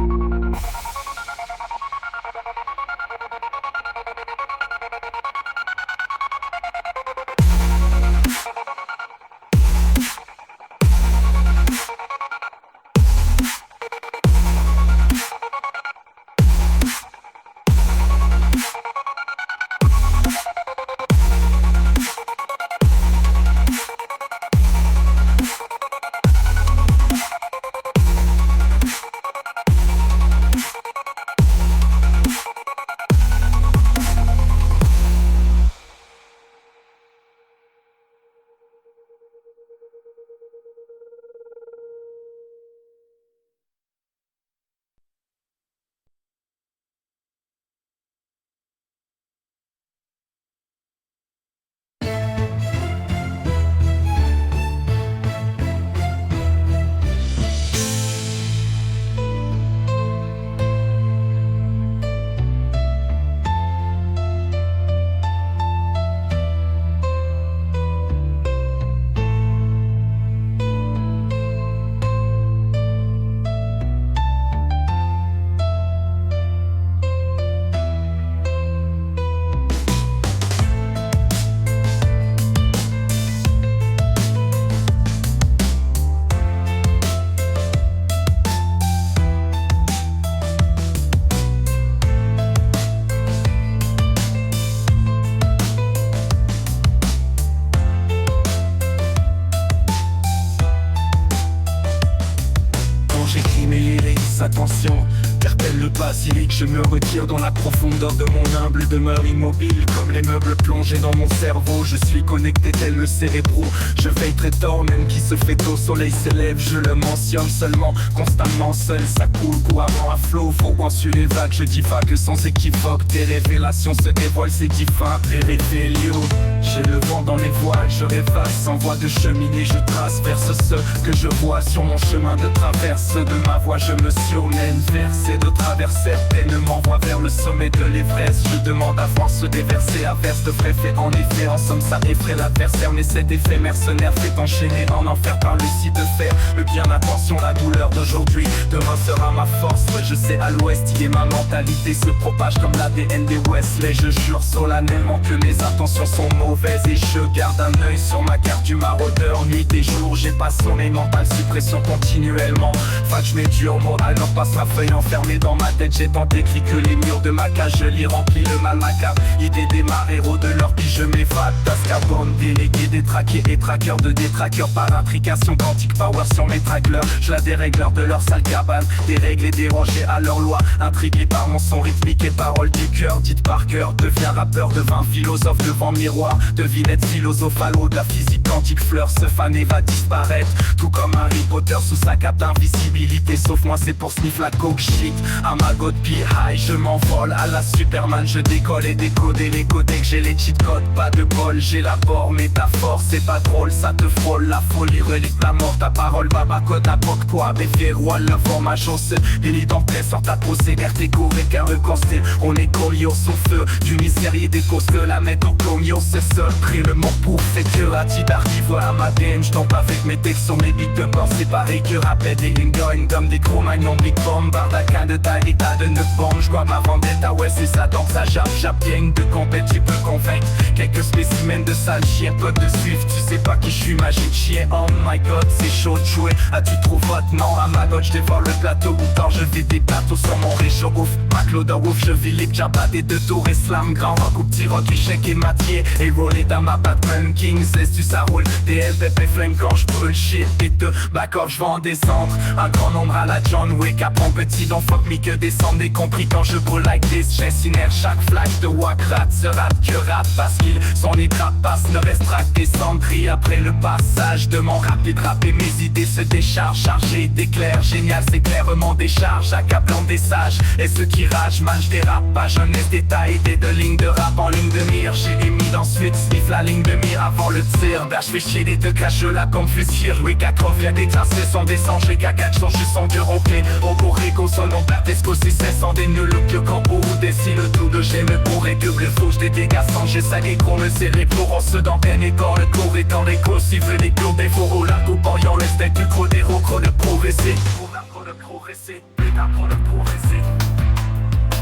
[SPEAKER 1] Attention, terpelle le basilic, je me retire dans la profondeur de mon humble demeure immobile. Comme les meubles plongés dans mon cerveau, je suis connecté tel le cérébro. Je veille très tard, même qui se fait au soleil s'élève. Je le mentionne seulement, constamment seul, ça coule couramment à flot. Voguant sur les vagues, je divague sans équivoque. Des révélations se dévoilent, c'est divin, Révélio. J'ai le vent dans les voiles, je rêvasse sans voie de cheminée. Je trace vers ce que je vois sur mon chemin de traverse. De ma voix je me surmène, verser de travers certaines m'envoie vers le sommet de l'Everest. Je demande à force des versets averses de vrais faits. En effet, en somme ça effraie l'adversaire, mais cet effet mercenaire fait enchaîner en enfer par le site de fer. Le bien, attention, la douleur d'aujourd'hui, demain sera ma force. Ouais, je sais à l'ouest, il est ma mentalité se propage comme l'ADN des Wesley. Je jure solennellement que mes intentions sont mauvaises et je garde un œil sur ma carte du maraudeur. Nuit et jour, j'ai pas sonné mental, suppression continuellement. Fac, je mets dur moral, alors passe ma feuille enfermée dans ma tête. J'ai tant écrit que les murs de ma cage, je l'y remplis le mal macabre. Idée des héros de leur qui je m'évade. Tascarbone, délégué, détraqué et traqueur de détraqueurs par implication quantique power sur mes trackleurs. Je la dérégleur de leur sale cabane, déréglé, dérangé à leur loi. Intrigué par mon son rythmique et paroles du cœur, dites par cœur. Deviens rappeur, devint philosophe devant miroir. Devinette philosophalo de la physique quantique, fleur se faner va disparaître. Tout comme Harry Potter sous sa cape d'invisibilité. Sauf moi c'est pour sniff la coke shit. À ma god suis high, je m'envole à la Superman. Je décolle et décode les codecs, j'ai les cheat codes, pas de bol. J'élabore métaphore, c'est pas drôle, ça te frôle. La folie relie la mort, ta parole, baba code, n'importe quoi. Béfier, roi, la formation, c'est délit d'entrée, sur ta procès, RTCO, car le constat. On est collier au feu, du misérieux des causes de la mettre au comio, c'est seul. Pris le mot pour fait que la petite arrive à ma DM. J'tombe avec mes textes sur mes beats de bord, c'est pareil que rappel des lingoines comme des gros magnons, big bomb, bardaca de taille, état de 9 bombes. J'vois ma vendetta, ouais c'est ça, donc ça jappe bien de compète, tu peux convaincre. Quelques spécimens de sale chien, pote de suivre, tu sais pas qui je suis, magique chien. Oh my god, c'est chaud de jouer, as-tu trop vote? Non, à ma gauche, je dévore le plateau, ou quand je vis des plateaux sur mon réchaud ouf. Maclo ouf, je vis les jabba des deux tours, slam, grand rock ou petit rock, échec et matière. Et roller dans ma Batman King, c'est tu ça roule. Des LPP flame quand je brûle shit et de back off, je vais en descendre. Un grand nombre à la John Wick, apprends petit, donc fuck me que descendre. Des compris quand je brûle like this, j'incinère chaque flash de Wakrat. Se rate que rate parce qu'ils sont les trappasses, ne restera que des cendries. Après le passage de mon rapide rap et mes idées se déchargent, chargées d'éclairs, génial c'est clairement des charges, accablant des sages. Et ceux qui ragent, mange des rap, pas jeunesse détail, des deux lignes de rap en ligne de mire. J'ai émis ensuite, sniff la ligne de mire avant le tir. Bah j'fais chier des deux caches la confusion. Oui, 4 vient des classes, sont des sangs, les cacaches sont juste en cœur ok. Au Borrego, son nom, Bertesco, si c'est sans des nuls, le que quand ou décide le tout de j'ai me pourrais que le faux, j'dis dégâts sans j'ai ça les gros, me serrer pour on se dans peine et dans le cours et dans les cours. Si veut des cours, des fourreaux, la coupe en yon, laisse du gros, des rocros de progresser. Pour apprendre de progresser, apprendre de progresser.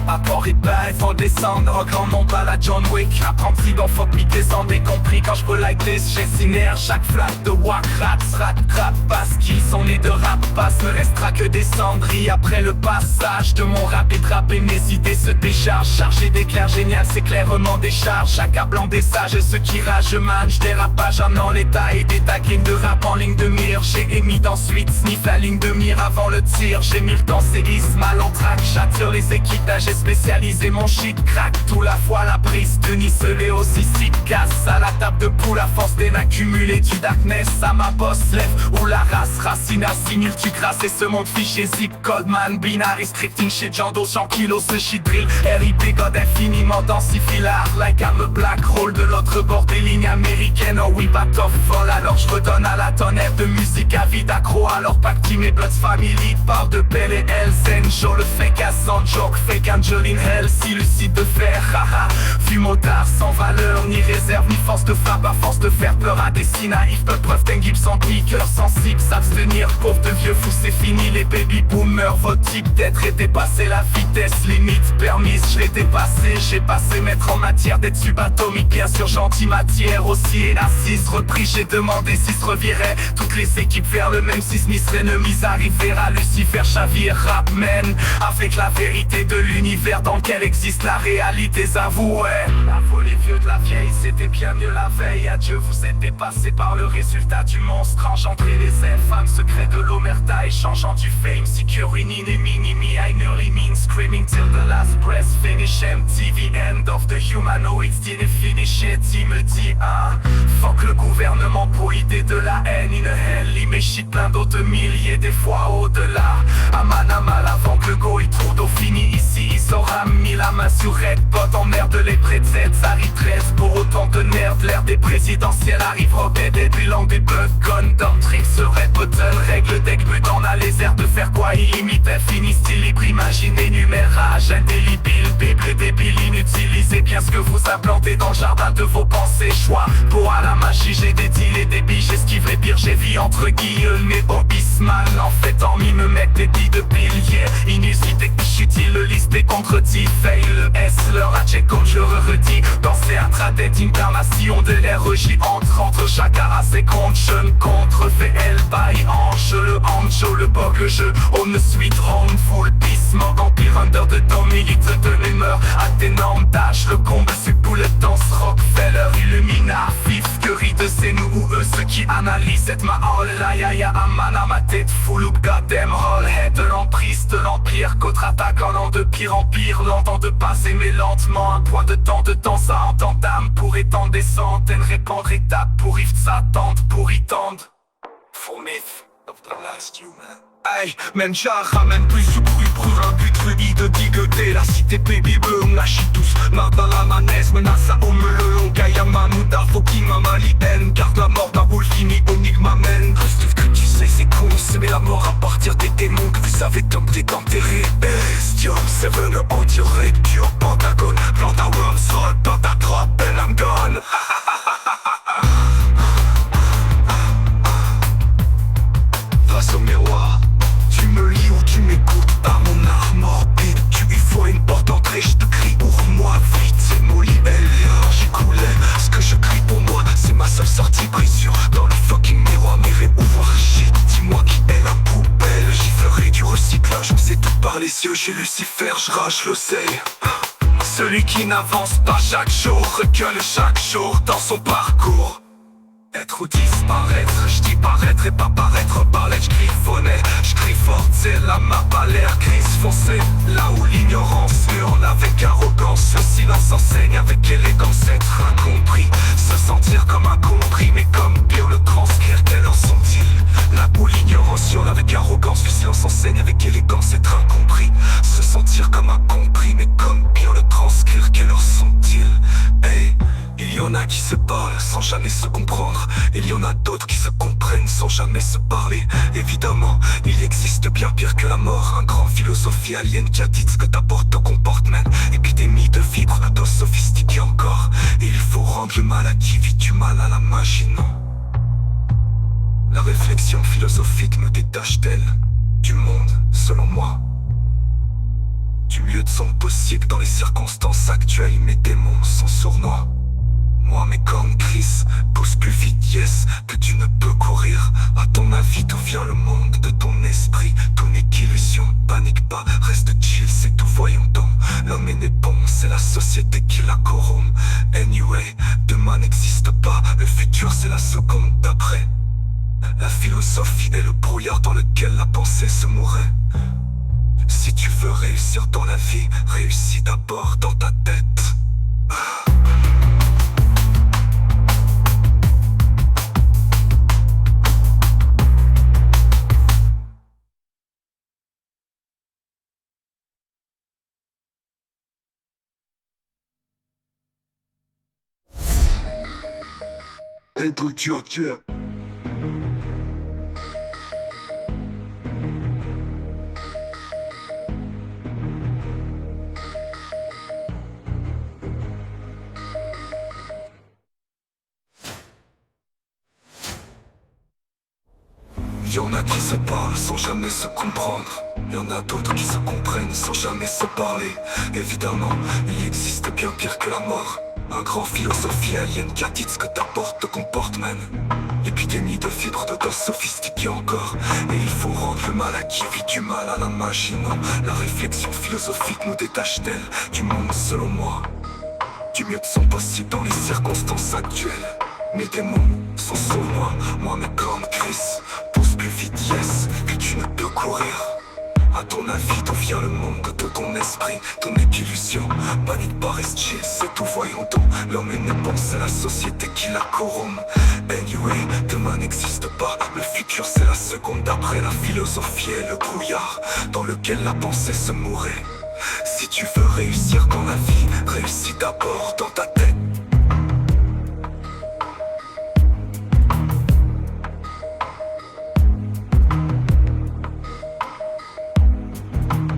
[SPEAKER 1] Apport et bas, il faut descendre, au grand nombre à la John Wick. Apprenti dans fuck me descendre, et compris quand je peux like this. J'incinère chaque flaque de Wakrat, rat, crap, parce qu'ils sont nés de rap, passe, ne restera que des cendries. Après le passage de mon rapide rap et mes idées se déchargent, chargé d'éclairs génial, c'est clairement des charges, accablant des sages, ceux qui ragent, je mange des rapages en l'état et des taglines de rap en ligne de mire. J'ai émis d'ensuite, sniff la ligne de mire avant le tir. J'ai mis le temps, séisme, mal en track, j'attire les équitages. Spécialisé mon shit crack, tout la fois la prise de Nice aussi si casse à la table de poule à force d'accumuler du darkness à ma boss lève ou la race racine assimile tu crasses et ce monde fichier zip code man binary scripting shit Jando 100 kilos ce shit drill RIP god infiniment densifilar like I'm a black hole de l'autre bord des lignes américaines. Oh oui back off vol alors je redonne à la tonnerre de musique à vie d'accro alors pacti mes Bloods family parle de Belle et Elsen show le fake à sans joke fake Angeline Hell si lucide de fer haha fumotard sans valeur ni réserve ni force de frappe à force de faire peur à des si naïfs peu preuve d'un Gibson piqueur sensible s'abstenir pauvre de vieux fous c'est fini les baby boomers votre type d'être et dépasser la vitesse limite permise j'ai dépassé j'ai passé maître en matière d'être subatomique bien sûr gentil matière aussi et narcisse repris j'ai demandé si se revirait toutes les équipes vers le même sismisme ennemis arriver à Lucifer chavire rap man avec la vérité de l'univers dans lequel existe la réalité avouée. La folie vieux de la vieille c'était bien mieux la veille. Adieu vous êtes dépassé par le résultat du monstre engendré les infâmes secrets de l'omerta échangeant du fame securing in minimi I nearly mean screaming till the last breath finish MTV end of the humanoids didn't finish it il me dit fuck le gouvernement pour idée de la haine in a hell il m'échite plein d'autres milliers des fois au-delà Amanamal avant que le go il trouve d'eau fini ici il saura mis la main sur Red Bot en merde les prétextes Harry 13 pour autant de nerds l'ère des présidentielles arrive Robert des bilans des bugs gun dump trick serait bottle règle deck but on a les airs de faire quoi illimité infini style libre imaginé numérage indélébile bible débile inutilisez bien ce que vous implantez dans le jardin de vos pensées choix pour à la magie j'ai des deals et des billes j'esquive les pires j'ai vie entre guillemets obismal en fait en mis me mettre des billes de pilier inusité que j'utile le liste des contredits fail le S leur a check comme je redis dans ces intradet incarnation de l'RJ entre chaque race et compte je ne contrefais elle by ange le anjo le bug le jeu on ne suite home full peace mort empire under de Dominique de l'humeur atténante tâche le combat sur bullet dans ce Rockefeller Illumina fif que rit de c'est nous ou eux ceux qui analysent cette ma oh la ya ya amana ma tête full up goddamn roll head de l'emprise de l'empire contre-attaque en an de pire en pire l'entend de passer mais lentement un point de temps ça entend d'âme pour étendre des centaines répandre étape pour if s'attendre pour y tendre for myth of the last human Hey, Menja ramène plus de bruit pour un but ruby de digueté. La cité baby boom, la chitous, Mardala Manès, menace au melon. Gayama, Mouda, Foki, Mamali, N. Garde la mort d'un Wolfini, Onigma, Men. Reste ce que tu sais, c'est con, c'est la mort à partir des démons que vous avez tenté d'enterrer. Bestium, Seven, on dirait pure Pentagone. Plante à Worms, dans ta drop, and I'm gone. Face au miroir, tu me lis ou tu m'écoutes par mon art morbide. Tu y vois une porte d'entrée, je te crie ouvre-moi vite. C'est Molly Elliot, j'écoulais. Ce que je crie pour moi, c'est ma seule sortie. Brisure dans le fucking miroir, mais ouvre shit. Dis-moi qui est la poubelle. Giflerai du recyclage, on sait tout par les yeux. J'ai Lucifer, je rage l'oseille. Celui qui n'avance pas chaque jour recule chaque jour dans son parcours. Être ou disparaître, je dis paraître et pas paraître balèque, je griffonnais, je crie fort, c'est la map à l'air grise foncée. Là où l'ignorance hurle avec arrogance, le silence enseigne avec élégance. Être incompris, se sentir comme incompris, mais comme pire le transcrire, quelle heure sont-ils? Là où l'ignorance hurle avec arrogance, le silence enseigne avec élégance. Être incompris, se sentir comme incompris, mais comme pire le transcrire, quelle heure sont-ils? Hey, il y en a qui se parlent sans jamais se comprendre. Il y en a d'autres qui se comprennent sans jamais se parler. Évidemment, il existe bien pire que la mort. Un grand philosophie alien qui a dit ce que t'apporte ton comportement. Épidémie de fibres, d'os sophistiqués encore. Et il faut rendre le mal à qui vit du mal à la magie, non. La réflexion philosophique me détache d'elle, du monde, selon moi. Du mieux de son possible dans les circonstances actuelles, mes démons sont sournois. Moi mes cornes crissent, pousse plus vite, yes, que tu ne peux courir. À ton avis d'où vient le monde de ton esprit? Tout n'est qu'illusion, panique pas, reste chill, c'est tout, voyons donc. L'homme est né bon, c'est la société qui la corrompt. Anyway, demain n'existe pas, le futur c'est la seconde d'après. La philosophie est le brouillard dans lequel la pensée se mourait. Si tu veux réussir dans la vie, réussis d'abord dans ta tête. Être dur. Y'en a qui se parlent sans jamais se comprendre. Y'en a d'autres qui se comprennent sans jamais se parler. Évidemment, il existe bien pire que la mort. Un grand philosophie alien qui a dit ce que t'apporte te comporte, man. Épidémie de fibres de dos sophistiqués encore. Et il faut rendre le mal à qui vit du mal à la magie, non. La réflexion philosophique nous détache d'elle, du monde selon moi. Du mieux de son possible dans les circonstances actuelles. Mes démons sont sournois, moi mes cornes crissent. Pousse plus vite, yes, que tu ne peux courir. À ton avis, d'où vient le monde de ton esprit? Ton illusion, panique pas, reste chill, c'est tout, voyons donc. L'homme est né bon, c'est la société qui la corrompt. Anyway, demain n'existe pas, le futur c'est la seconde d'après. La philosophie est le brouillard dans lequel la pensée se mourait. Si tu veux réussir dans la vie, réussis d'abord dans ta tête.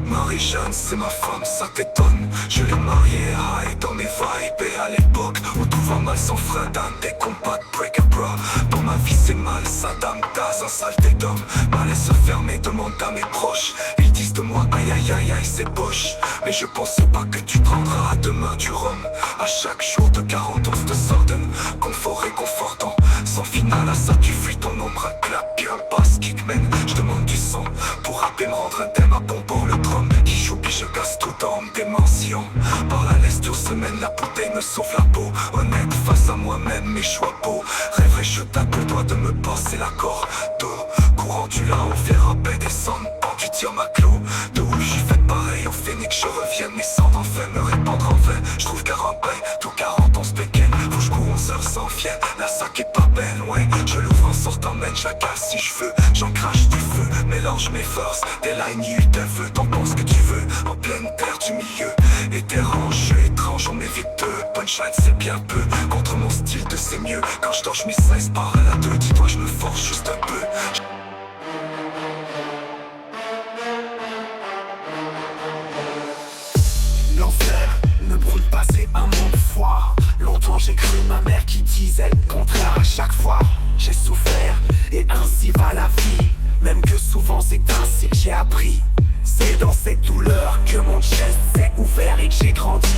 [SPEAKER 1] Marie-Jeanne, c'est ma femme, ça t'étonne. Je l'ai mariée high dans mes vibes. Et à l'époque où tout va mal sans frein, dans des combats de break a bra. Dans ma vie c'est mal, Saddam Daz, un saleté d'homme. Malaise fermé, demande à mes proches. Ils disent de moi aïe aïe aïe aïe c'est poche. Mais je pense pas que tu prendras à demain du rhum. À chaque jour de 40 onces de sordone, confort réconfortant. Sans finale à ça tu fuis ton ombre, un clap puis un bass kickman. Je demande du sang pour rapper, me rendre un thème à bonbon le drum. Qui joue puis je casse tout en démension. Par la laisse d'une semaine, la bouteille me sauve la peau. Honnête face à moi-même, mes choix beaux. Rêverai, je tape le doigt de me passer l'accord d'eau. Courant du là, on fait rapper descendre. Tu tires ma clos, de où j'y fais pareil. Au phénix, je reviens, mes sorts en fait me répandre en vain. Je trouve qu'un rampaille, tout 40 ans se bégaine. Faut que je cours 11 heures sans fiel, la sac est pas belle, ouais. Je l'ouvre en sortant, mène, je la casse si je veux. J'en crache du feu, mais mélange mes forces. Dès la nuit, elle veut, t'en penses que tu veux. En pleine terre du milieu, et tes ranges étranges, on évite deux. Punchline c'est bien peu, contre mon style de c'est mieux. Quand je torche mes 16 par à deux, dis-toi je me force juste un peu. L'enfer ne brûle pas, c'est un monde froid. Longtemps j'ai cru ma mère qui disait le contraire à chaque fois. J'ai souffert et ainsi va la vie. Même que souvent c'est ainsi que j'ai appris. C'est dans cette douleur que mon chest s'est ouvert et que j'ai grandi.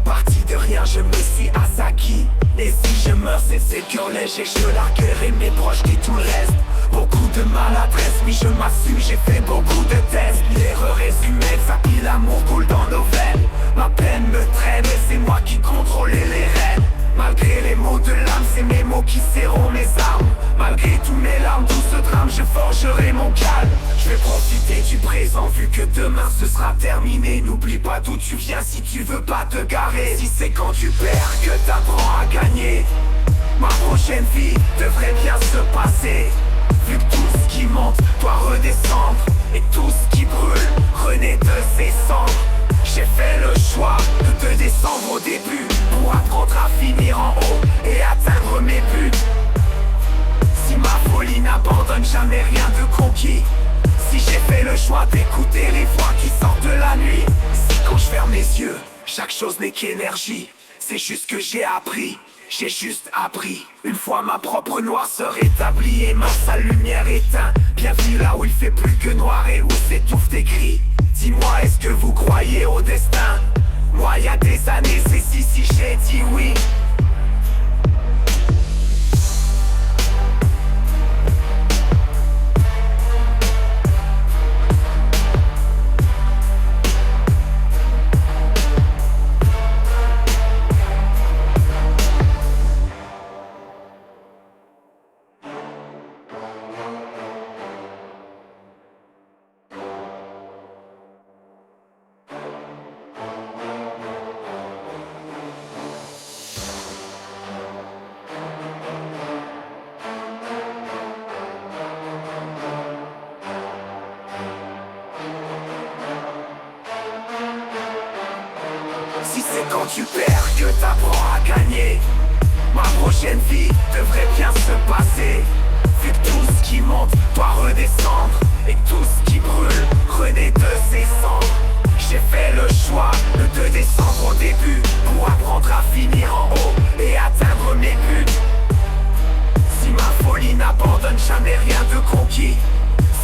[SPEAKER 1] Parti de rien je me suis assaki. Et si je meurs c'est cette cœur léger que je larguerai mes proches et tout le reste. Beaucoup de maladresse, oui je m'assume, j'ai fait beaucoup de tests. L'erreur est humaine, ça pile l'amour coule dans nos veines. Ma peine me traîne et c'est moi qui contrôlais les rênes. Malgré les mots de l'âme, c'est mes mots qui serront mes armes. Malgré tous mes larmes, tout ce drame, je forgerai mon calme. Je vais profiter du présent vu que demain ce sera terminé. N'oublie pas d'où tu viens si tu veux pas te garer. Si c'est quand tu perds que t'apprends à gagner, ma prochaine vie devrait bien se passer. Vu que tout ce qui monte doit redescendre, et tout ce qui brûle renaît de ses cendres. J'ai fait le choix de te descendre au début pour apprendre à finir en haut et atteindre mes buts. Si ma folie n'abandonne jamais rien de conquis, si j'ai fait le choix d'écouter les voix qui sortent de la nuit, si quand je ferme les yeux, chaque chose n'est qu'énergie, c'est juste que j'ai appris. J'ai juste appris. Une fois ma propre noirceur établie et ma sale lumière éteint. Bienvenue là où il fait plus que noir et où s'étouffent des cris. Dis-moi, est-ce que vous croyez au destin? Moi y a des années c'est si j'ai dit oui. Si c'est quand tu perds que t'apprends à gagner, ma prochaine vie devrait bien se passer. Vu que tout ce qui monte doit redescendre, et tout ce qui brûle renaît de ses cendres. J'ai fait le choix de te descendre au début pour apprendre à finir en haut et atteindre mes buts. Si ma folie n'abandonne jamais rien de conquis,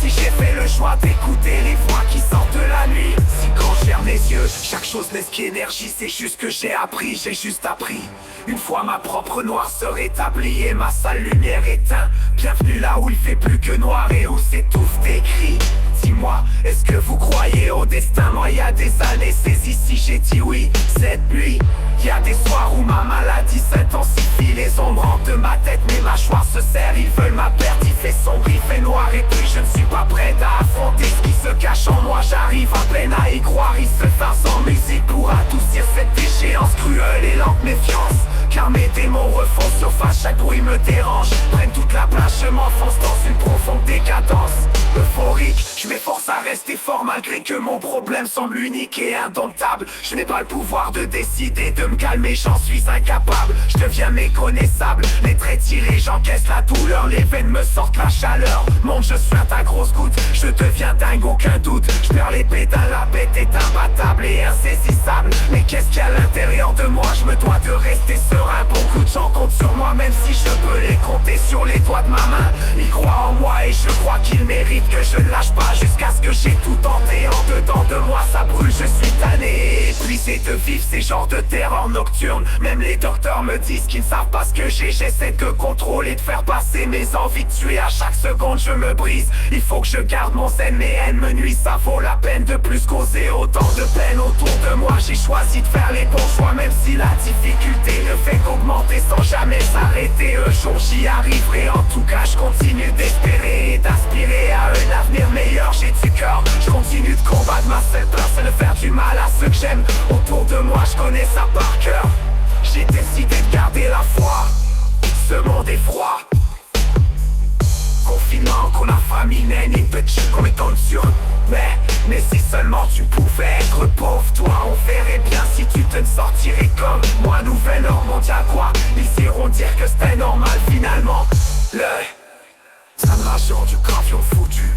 [SPEAKER 1] si j'ai fait le choix d'écouter les voix qui sortent de la nuit, si quand je ferme les yeux, chaque chose n'est qu'énergie, c'est juste que j'ai appris, j'ai juste appris. Une fois ma propre noirceur établie et ma sale lumière éteint. Bienvenue là où il fait plus que noir et où s'étouffent des cris. Dis-moi, est-ce que vous croyez au destin? Moi y a des années c'est ici j'ai dit oui. Cette nuit, y a des soirs où ma maladie s'intensifie. Les ombres hantent de ma tête, mes mâchoires se serrent. Ils veulent ma perte, il fait sombre, il fait noir. Et puis je ne suis pas prêt à affronter ce qui se cache en moi. J'arrive à peine à y croire, il se fait sans musique pour adoucir cette déchéance cruelle et lente méfiance. Car mes démons refont surface, chaque bruit me dérange. Prennent toute la place, je m'enfonce dans une profonde décadence. Euphorique, je m'efforce à rester fort malgré que mon problème semble unique et indomptable. Je n'ai pas le pouvoir de décider de me calmer, j'en suis incapable. Je deviens méconnaissable, les traits tirés, j'encaisse la douleur. Les veines me sortent la chaleur, monte je suinte à grosses gouttes. Je deviens dingue, aucun doute. Je perds les pédales, la bête est imbattable et insaisissable. Mais qu'est-ce qu'il y a à l'intérieur de moi? Je me dois de rester serein. Beaucoup de gens comptent sur moi, même si je peux les compter sur les doigts de ma main. Ils croient en moi et je crois qu'ils méritent que je ne lâche pas jusqu'à ce que j'ai tout tenté. En dedans de moi ça brûle, je suis tanné, épuisé de vivre ces genres de terreur nocturne. Même les docteurs me disent qu'ils ne savent pas ce que j'ai. J'essaie de contrôler, de faire passer mes envies de tuer. À chaque seconde je me brise, il faut que je garde mon zen. Mes haines me nuisent, ça vaut la peine de plus causer autant de peine autour de moi. J'ai choisi de faire les bons choix, même si la difficulté ne fait qu'augmenter sans jamais s'arrêter. Un jour j'y arriverai, en tout cas je continue d'espérer et d'aspirer à un avenir meilleur. J'ai du cœur, je continue de combattre ma seule peur, c'est de faire du mal à ceux que j'aime. Autour de moi je connais ça par cœur. J'ai décidé de garder la foi, ce monde est froid. Confinement qu'on a failli famine ni bitch qu'on m'étonne sur. Mais si seulement tu pouvais être pauvre, toi on verrait bien si tu te sortirais comme moi. Nouvel ordre mondial quoi, ils iront dire que c'était normal finalement. Ça me rassure du gravion foutu,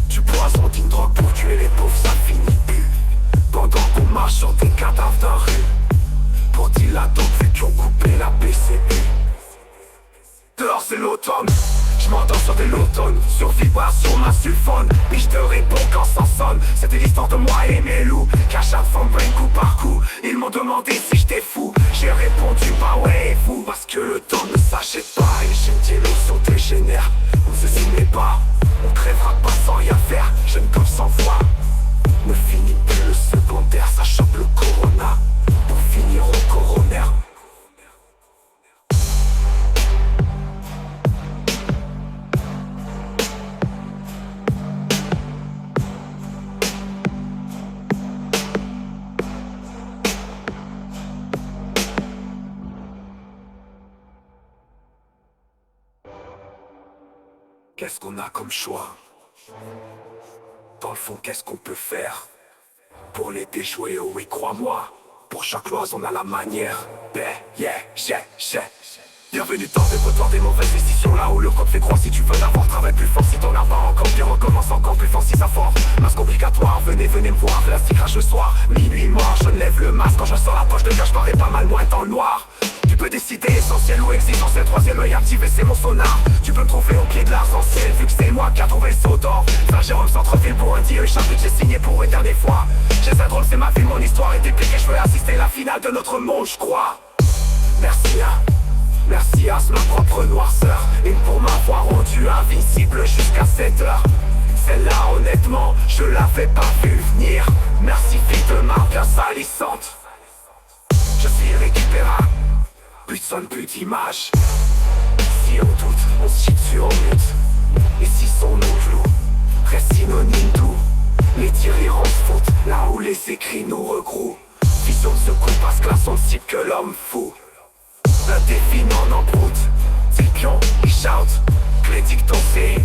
[SPEAKER 1] du poison d'une drogue pour tuer les pauvres ça finit plus. Pendant qu'on marche sur des cadavres d'un rue, pour dilater vu qui ont coupé la PCU. Dehors c'est l'automne, je m'endors sur des lotones, sur vibration ma sulfone, puis je te réponds quand ça sonne. C'était l'histoire de moi et mes loups, qu'à chaque fois brain coup par coup, ils m'ont demandé si j'étais fou. J'ai répondu bah ouais et vous, parce que le temps ne s'achète pas. Et j'ai l'eau sur dégénère, on se signe pas, on crèvera pas sans rien faire, jeune comme sans voix. Ne finit plus le secondaire, ça chope le corona, pour finir au coroner. Qu'est-ce qu'on a comme choix? Dans le fond, qu'est-ce qu'on peut faire pour les déjouer? Oh oui, crois-moi, pour chaque loise on a la manière. Bienvenue dans des retards, des mauvaises décisions. Là où le code fait croire, si tu veux l'avoir, travaille plus fort. Si t'en as pas encore, puis recommence encore plus fort si ça force. Masque obligatoire, venez me voir, plastique crache le soir. Minuit mort, je lève le masque quand je sors la poche de gage, parais pas mal moins dans le noir. Tu peux décider essentiel ou existentiel, troisième œil activé c'est mon sonar. Tu peux me trouver au pied de l'arc-en-ciel, vu que c'est moi qui a trouvé le saut d'or. Saint-Jérôme centre-ville pour un dieu, chapitre j'ai signé pour une dernière fois. J'ai ça drôle, c'est ma vie, mon histoire, et depuis que je veux assister la finale de notre monde, je crois. Merci à ma propre noirceur, et pour m'avoir rendu invincible jusqu'à 7 heures. Celle-là honnêtement, je l'avais pas vu venir. Merci fille de ma bien salissante. Je suis récupérable, plus de son, plus d'image. Si on doute, on se situe en mute. Et si son nom flou, reste synonyme doux. Les tireurs se foutent, là où les écrits nous regroupent. Vision de ce coup parce que là son type que l'homme fou. Un défi non en broute, c'est le pion, il shout. Que les dictons c'est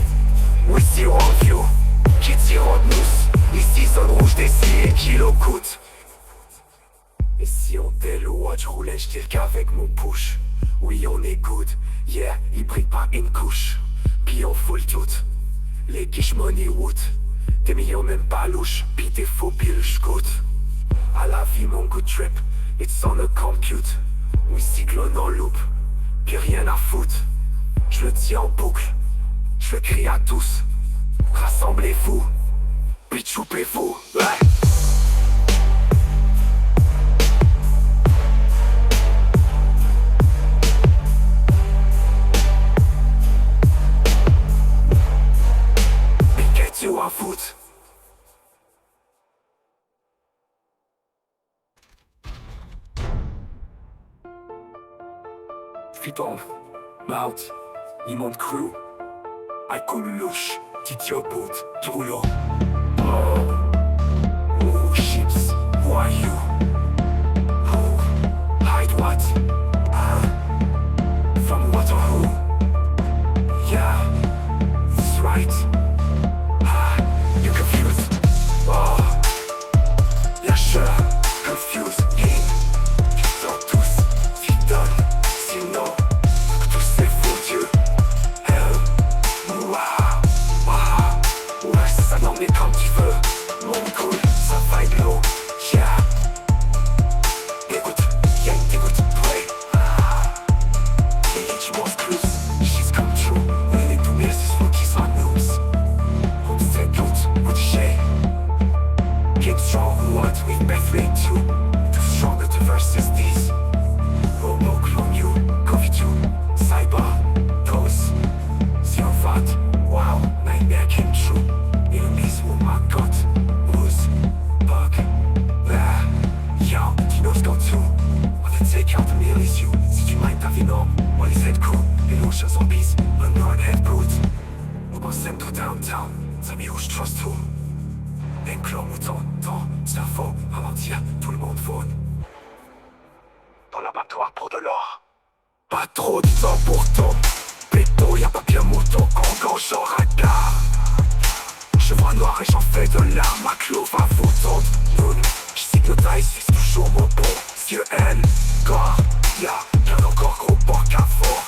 [SPEAKER 1] We see wrong view, qui tire en nous. Ici zone rouge des et kilo coûte. Et si on déloue, je roulais, je le qu'avec mon push. Oui on est good, yeah, il brille pas une couche. Puis on fout le tout, les quiches money wood. Des millions même pas louches, pis des faux billes j'goûte. À la vie mon good trip, it's on a compute. Oui cyclone en loop, puis rien à foutre. Je le dis en boucle, je le crie à tous. Rassemblez-vous, puis choupez-vous, ouais. Mais qu'est-ce que tu as foutre? Fiton, Mount, Imond Crew, Icon Louche, Titio Boot, Toulo. Oh, ships, voyou. Oh, hide what? From Waterloo. Yeah, that's right. You confused. Oh, yeah, sure, confused. Game, ils sont tous fidèles. Sinon, tout c'est foutu. Ouais, ça n'en est quand tu veux. Mon cool, ça va être low. Yeah. Écoute, y'a une dégoûte, play. Et tu m'en cruise, she's come true. On est tous mes focus on news. On s'écoute, on share. Keep strong, what we've been through too. Too strong to versus these. Romo clone you, coffee too. Cyber, toast. Silvat, wow, nightmare came true. Enemies who my gut, was bug. Bah, yo, tu knows go too. On te take out the meal is you. Si tu mind ta vie non, on les aide cool. Les louches zombies, unrun head brute. On bosse to downtown, ça m'y où je trust tout. Un clan mouton, temps, cerveau, ralentir, tout le monde faune. Dans l'abattoir pour de l'or. Pas trop de temps pour ton béto, y'a pas bien mouton qu'on gauche au radar. chevron noir et j'en fais de l'arme à clove à vos ondes. J'hypnotise, c'est toujours mon bon. Yeux, haine, corps, y'a bien encore gros porc à fort.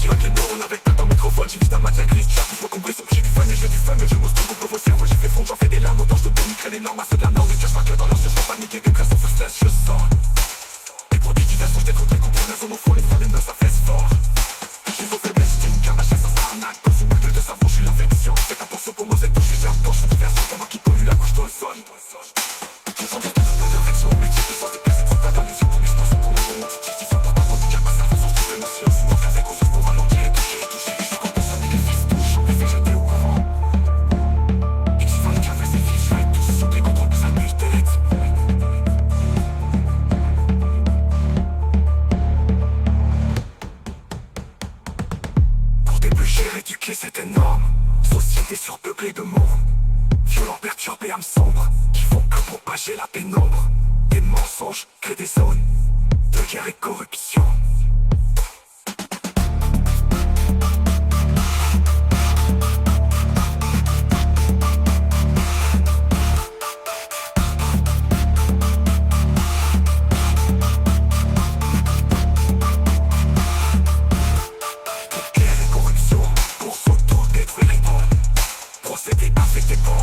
[SPEAKER 1] J'ai avec les neurones avec ta microphone. J'ai vite un match gris, chaque fois qu'on brise. J'ai du fun et j'ai du fun, mais je montre beaucoup vos cerveaux. J'ai fait fondre, j'en fais des larmes, autant je te panique. Les normes à ceux de la norme, ne cache pas que dans leur siège, pas paniquer. Des pressions se stress, je sens. Les produits divers sont des contre contre la zone au fond, les femmes, les meufs, ça fesse fort. J'ai vos faiblesses, j'ai une carte à chasse, ça s'arnaque. Dans une boucle de savon, je suis l'infection. C'est un morceau pour moi, c'est tout, je suis un torche. Fais faire ça, moi qui pollue la couche d'ozone. Je sens des tonnes de réflexion, mais tu te sens déplacé, trop pas d'allusion pour l'expansion, pour le moment. Si ça va pas prendre du cap, ça va sortir d'émotion. Sinon, qu'avec on se voit ralentir et toucher, toucher. Je quand on sonne et les fils touchent, on les fait jeter au courant. Et que si on les cafés, c'est fils, je vais tous sur des contrôles que ça bûche tête. Pour déboucher, éduquer, c'est énorme. Société surpeuplée de mots. Violents, perturbés, âmes sombres, qui font que propager la pénombre. Des mensonges créent des zones de guerre et corruption. Guerre et corruption pour s'auto-détruire les bombes. Procéder avec des bombes.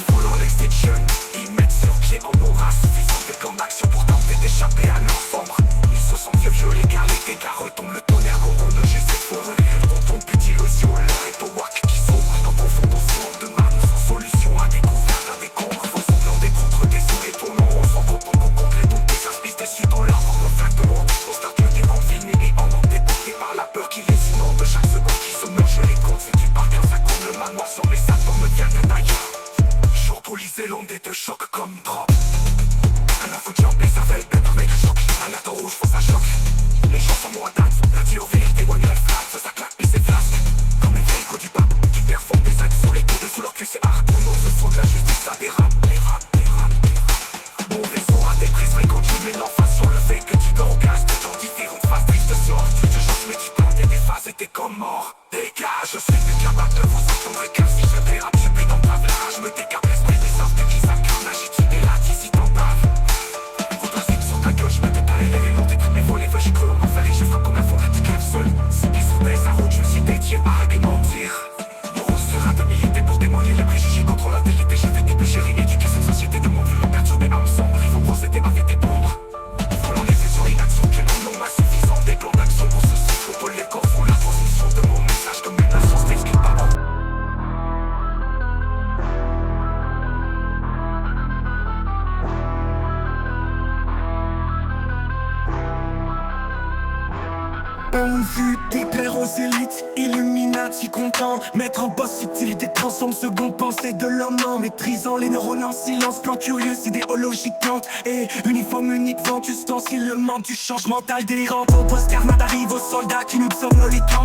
[SPEAKER 1] Follow l'extinction, ils mettent sur pied en aura suffisant des plans d'action pour tenter d'échapper à leur sombre. Ils se sentent violés car les dégâts retombent, le tonnerre gronde, j'essaie de rire. On tombe plus d'illusion, l'heure est au wack qui s'ouvre. Dans profond océan de marne, sans solution à découvert d'un décombre. Faux semblant des contre des sous et tournants, on s'en vaut pour complet. Donc des aspices déçus dans leur mort, en fait de monde. Au stade des vents finis et en ordre déportés par la peur qui les inonde. Chaque seconde qui se meurt, je les compte. C'est du par terre, ça compte le manoir sur mes sacs me viennent d'ailleurs. Jour polisé, l'onde et de choc comme drop. Un info de jambes, les cervelles, bête, mec, choc. Alerte rouge, faut ça choque. Les gens sont moins dingues, la théorie, témoigne la flamme, ça claque, puis c'est flasque. Comme les vieilles go du pape, qui perfont des actes sur les coudes, sous leur cul, c'est hard. Pour nous, ce sont de la justice, ça dérape, les rap, les rap, les rap. Mon réseau a des prises, mais quand tu mets l'emphase sur le fait que tu dors au gaz, de gens différentes phases, triste sort. Tu te changes, mais tu plantes des phases et t'es comme mort. Dégage, je suis plus capable de vous entendre, car si je dérape, je puis dans ta rage, me décapes l'esprit des sortes qui savent carnage et tu délates ici t'en baves. Sur ta gueule, je me détaille, les longs détruits, mes volets, j'ai cru en enfer et je frappe comme un fond de seul. C'est qui soudain sa route, je me suis dédié à argumentir. Mon rôle sera de militer pour démolir les préjugés contre la vérité. Je vais dépêcher et éduquer cette société de mon violent perturbé âme sombre. Il faut procéder avec des bombes. Volant les faits sur inaction, quel nom m'a suffisant. Des plans d'action pour ce souffle, pour les corps font la transmission de mon message comme une nation s'exprime pas.
[SPEAKER 4] On vue déplaire aux élites, Illuminati content. Mettre en boss subtilité transforme seconde pensée de l'homme en maîtrisant les neurones en silence. Plan curieux, idéologie plante et uniforme unique vent ustensile. Le manque du changement mental délirant. Au post karma arrive aux soldats qui nous somnolents.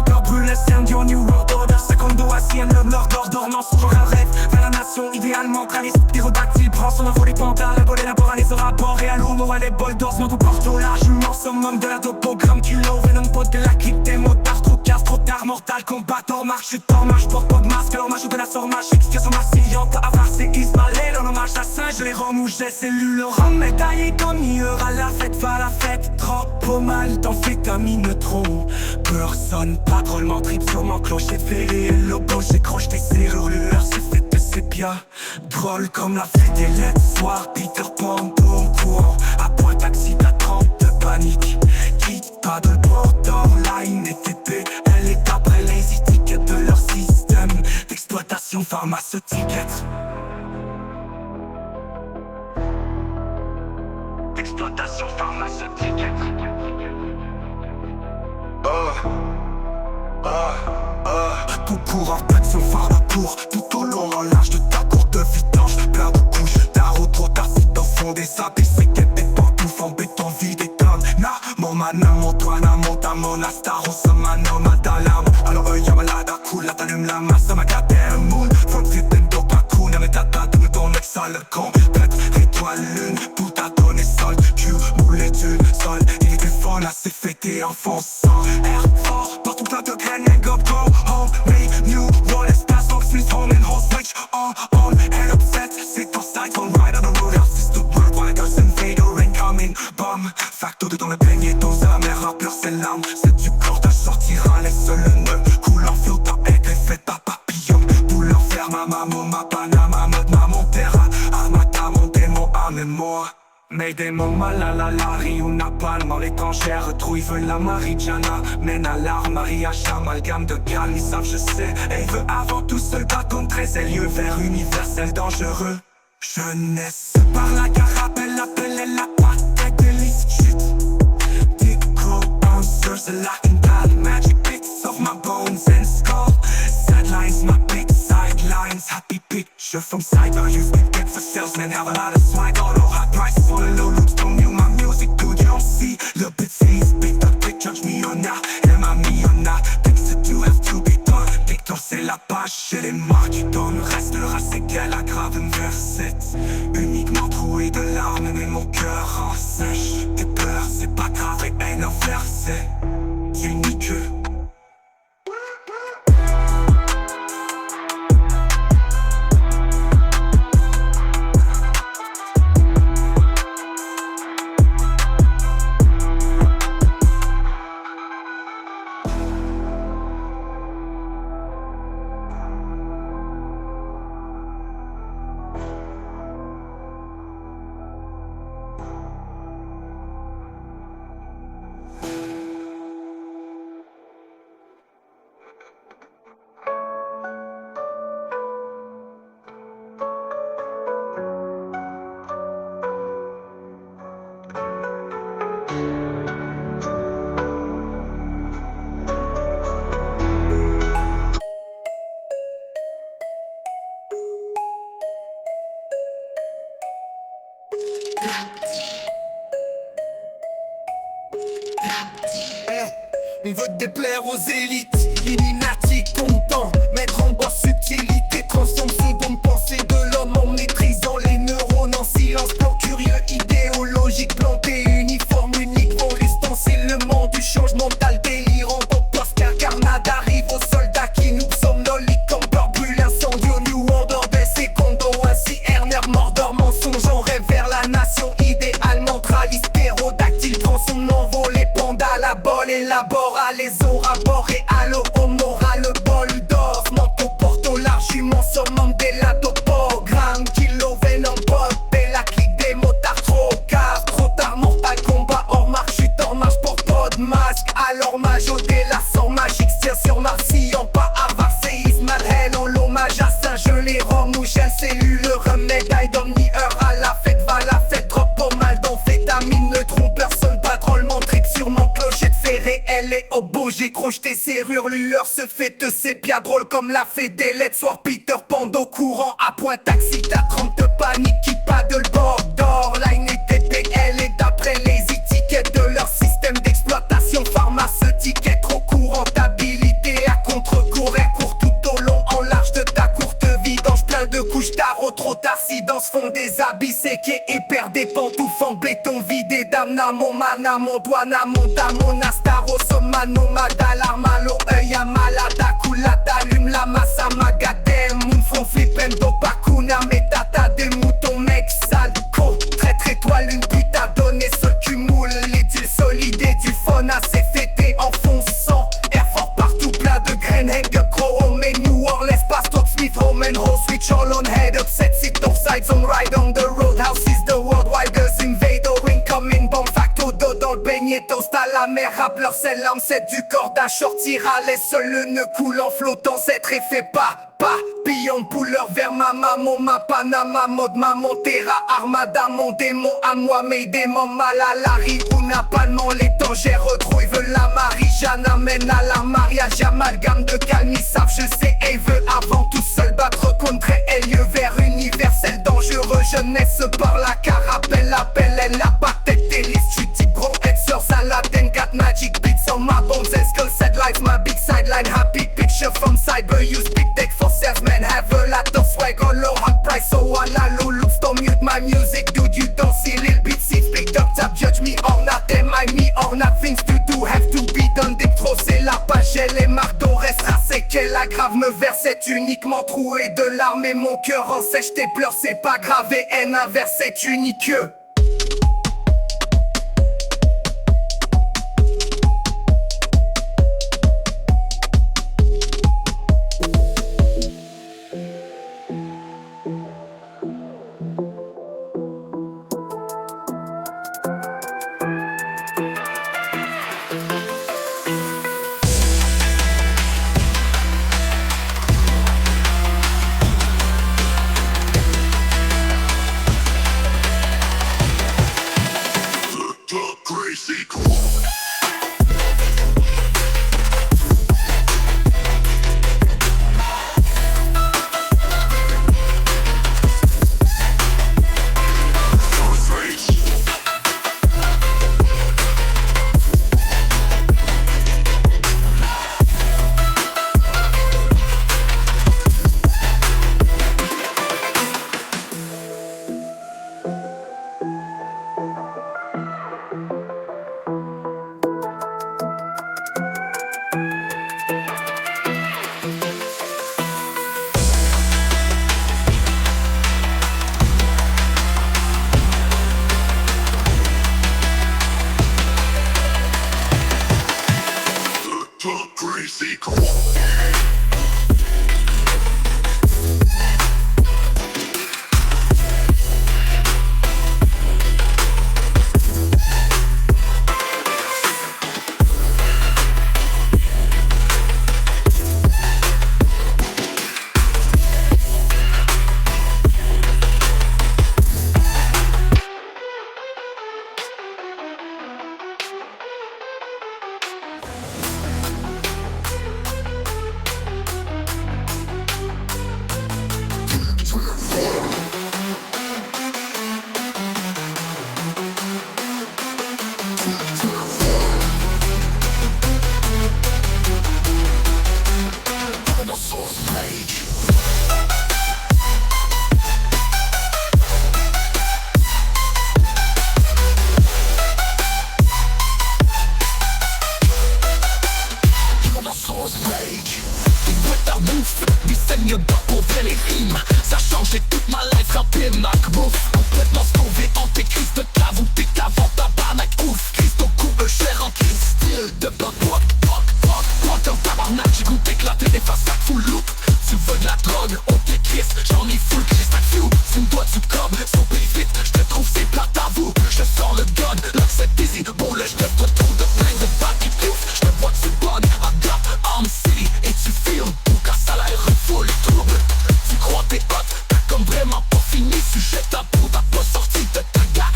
[SPEAKER 4] Leur brûle la scène du New World Order. 52 à Sienne, leur d'ordonnance. Genre un rêve vers la nation idéalement traliste. Ptérodactyle prend son envol les pandas. La bol élaborant les rapports et à l'eau à les bols d'ors. Mon tout porte au large, mort summum de la topogramme. Kilo, venom, pot de la clique des motards. Trop casse, trop tard, mortal combattant, marche en marche, porte pas de masque, l'hommage de la sormage, explication massillante, avare c'est Ismaël, en hommage à Saint, je les remouche, j'ai cellules, rang médaillé comme meilleur à la fête, va la fête, trop mal d'amphétamine, trop, personne, pas drôlement, trip sur mon clocher, fêlé, et logo, j'ai croche tes serrures, lueur, c'est fait de sépia, drôle comme la fête des lettres, soir, Peter Pan, au courant, à point taxi, t'as 30 de panique, quitte pas de borderline, et TP, elle est après les étiquettes de leur système d'exploitation pharmaceutique. D'exploitation pharmaceutique. Tout pour un peu de son phare de cour, tout au long en large de ta courte vidange, plein de couches, d'arreau trop tard, c'est au fond des sables, c'est qu'elle des pantoufles en béton vide et calme. Na, mon mana, mon toina, mon tamon, astaro, ce mano, ma dalam. Alors y'a malade à cool, là t'allumes la masse, ma gâte un moule. Faut que t'aies d'eau, pas cool, n'a mais t'as pas de ton ex sale con. Peut-être étoile, lune, tout à donner sol. Tu moulais du sol, il était fun, là c'est fêté en fonçant. Air fort, partout plein de graines, and go home. Me, new, roll, espace, donc Swiss home and home. Switch on, head upset, c'est ton side, on ride on the road, c'est tout world, while I got some fader incoming. Bomb, facto dedans le beignet, ton amère, rappeur, c'est l'arme. C'est du corps, t'as sortira, laisse le nœud. Coule en flot, t'as été fait ta papillon. Boule en fer, ma maman, ma panama, ma montera. Amata, mon démon, amène-moi. Mes démons, malalala, Riuna, palme, l'étrangère, trouille, veut la Marijana. Mène à l'arme, amalgame de calme, ils savent, je sais. Et veut avant tout se battre contre 13 lieux vers universel dangereux. Jeunesse, par la carabelle, appelle la patte, délice, shit. Typical bouncers, the Latin bad magic bits of my bones and skull. Sidelines, my big sidelines, happy picture from cyber. Use big get for salesmen, have a lot of swag, all high prices for the low loops. Don't you my music, dude, you don't see. Le bit face, big up, big judge me or not. Am I me or not? Things that you have to be done. Victor, c'est la page chez les marques qui donnent. Restera égal à grave une versette. Uniquement troué de larmes, mais mon cœur en sèche. Tes peurs, c'est pas grave et haine inversée. Unique.
[SPEAKER 5] On veut déplaire aux élites, Illuminati content, mettre en bois subtilité, transforme seconde pensée de l'homme en maîtrisant les neurones en silence, plan curieux, idéologique, planté, uniforme, unique, vont l'ustensilement du change mental délirant, Oscar Carnade arrive aux soldats qui nous somnoliques, encore brûle incendie au New Order des secondos, ainsi Erner mordor, mensonge en rêve vers la nation, idéalement traliste, ptérodactyle, prend son envol, les pandas, la bol, élabore à les aura bord et à l'eau au moral, le bol d'or, manteau porto l'argument sur Mandela topogramme, kilo venom pop et la clique des motards trop cave, trop tard mortal combat hors marche, chute hors marche pour pas de masque, alors majorité la sang magique tient sur Marcillon, pas avare, séisme, Madeleine en l'hommage à Saint, je les remouche, elle cellule, le remède, d'omni-heure à la fête, va la fête, trop pas mal d'amphétamine, ne trompe personne, pas drôlement trip sur mon clocher de ferré, elle est au beau, j'ai crocheté serrure, lueur se fait te c'est bien drôle comme la fée des lettres, soir Peter Pan au courant, à point taxi, t'as 30 de panique qui paddle bord d'or, line et TPL et d'après les étiquettes de leur système d'exploitation pharmaceutique, est trop courantabilité à contre-cours, elle court tout au long en large de ta courte vidange, plein de couches d'arreau, trop d'accidents font des habits séqués et perd des pantoufles en béton vidé d'âme, mon mana, mon doigt, monta, mon astaro, somano, madala, malo, œil à malada, coulada, allume la massa, magadem, mon front flipendo, bakuna, metata, des moutons, mec, sale, co, traître étoile, une pute à donner, seul cul moule, les deals solides et du fun assez fêté, enfonçant, air fort partout, plein de graines, hang gros, on met New Orleans, passe top Smith, Roman, Ho, switch all on head, upset, sit offside, on ride on the road, house is the world, wild girls invade, incoming, bomb facto, dos dans le beignet, toast à la mer, rappeleur, c'est l'âme, c'est du corps d'un shorty, râlait, seul le nœud coule en flottant, cet effet papillon, pouleur vers ma maman, ma Panama, mode ma Montera, Armada, mon démon à moi, mes démons, mal à Larry, Una, Palmon, les tangères, retrouille, veut la Marie-Jeanne, amène à la mariage, amalgame de calme, ils savent, je sais, et veut avant tout seul battre contre Elieu, vers universel, dangereux, jeunesse par la carapelle, appelle, elle a pas tête, des listes, tu dis bro, Edser, Saladin, got magic beats on my bones, and skull set life, my big sideline, happy picture from cyber, use big deck for salesmen, have a lot of swag, all low hot price, so I loops, don't mute my music, dude, you don't see little bit seats, picked up tap, judge me or not, am I me or not, things to do, have to be done, des trop, c'est la page, elle est marteau, restera sec, elle aggrave, me versette uniquement troué de larmes, et mon cœur en sèche, tes pleurs, c'est pas grave, et haine inverse, c'est unique.
[SPEAKER 1] Crazy cool. Crazy cool. Ça changeait toute ma life, rapide, Mac bouffe. Complètement sauvé, antéchrist de cave ou t'es cavant, tabarnak, ouf. Christ au cou, cher en crise, style de bloc, tabarnak, j'ai goûté éclater des façades full loop. Tu veux de la drogue, ok Christ, j'en ai full Christ, à few. Tu me dois du cob, sauver vite, j'te trouve c'est plate à vous. J'te sors le gun, là c'est busy, bon là j'te retrouve de plein de bacs qui ploufent. J'te vois que tu bonnes, à Gap, Arm City, et tu filmes, pour qu'à salaire full trouble. Tu crois t'es hot, t'as comme vraiment pas fini, sujet tabou, t'as pas sorti de ta gare.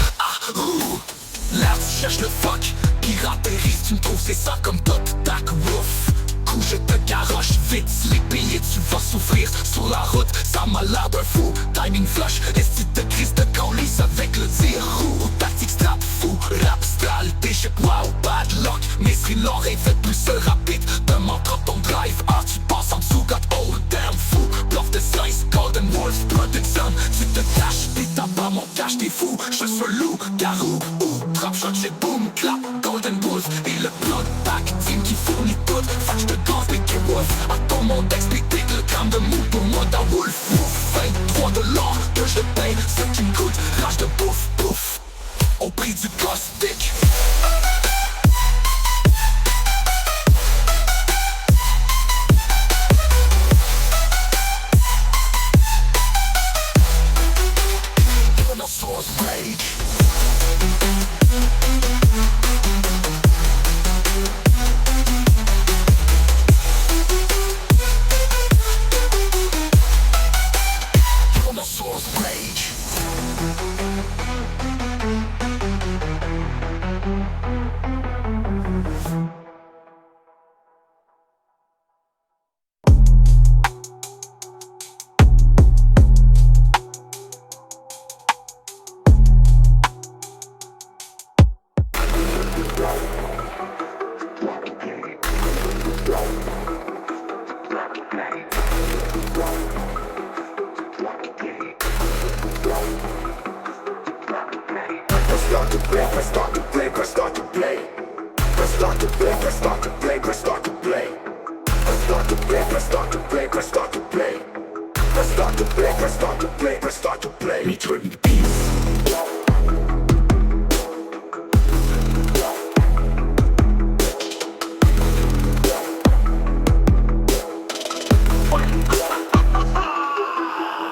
[SPEAKER 1] Là tu cherches le fuck, piraterie, tu me trouves c'est ça comme tot, tac, woof. Coup je te garoche vite, les billets tu vas souffrir sur la route, ça m'a l'air d'un fou. Timing flush, esti de crise de colis avec le zéro. Tactique strap fou, rap stral, déchec wow, bad luck. Mais si l'oreille fait plus seul rapide, demande trop ton drive. Tu passes en dessous, got old damn fou. Bluff de slice, golden wolf, production. Tu te caches, t'es tabac, mon cache, t'es fou. Je suis loup, garou, trap shot, j'ai boom. mode pack, team qui fournit tout. Fac j'te danse des wolf. Attends mon d'expliquer 2 grammes de mou pour moi d'un wolf. Pouf, 23 de l'or que je paye, ce qui me coûte. Rage de pouf, pouf, au prix du caustique.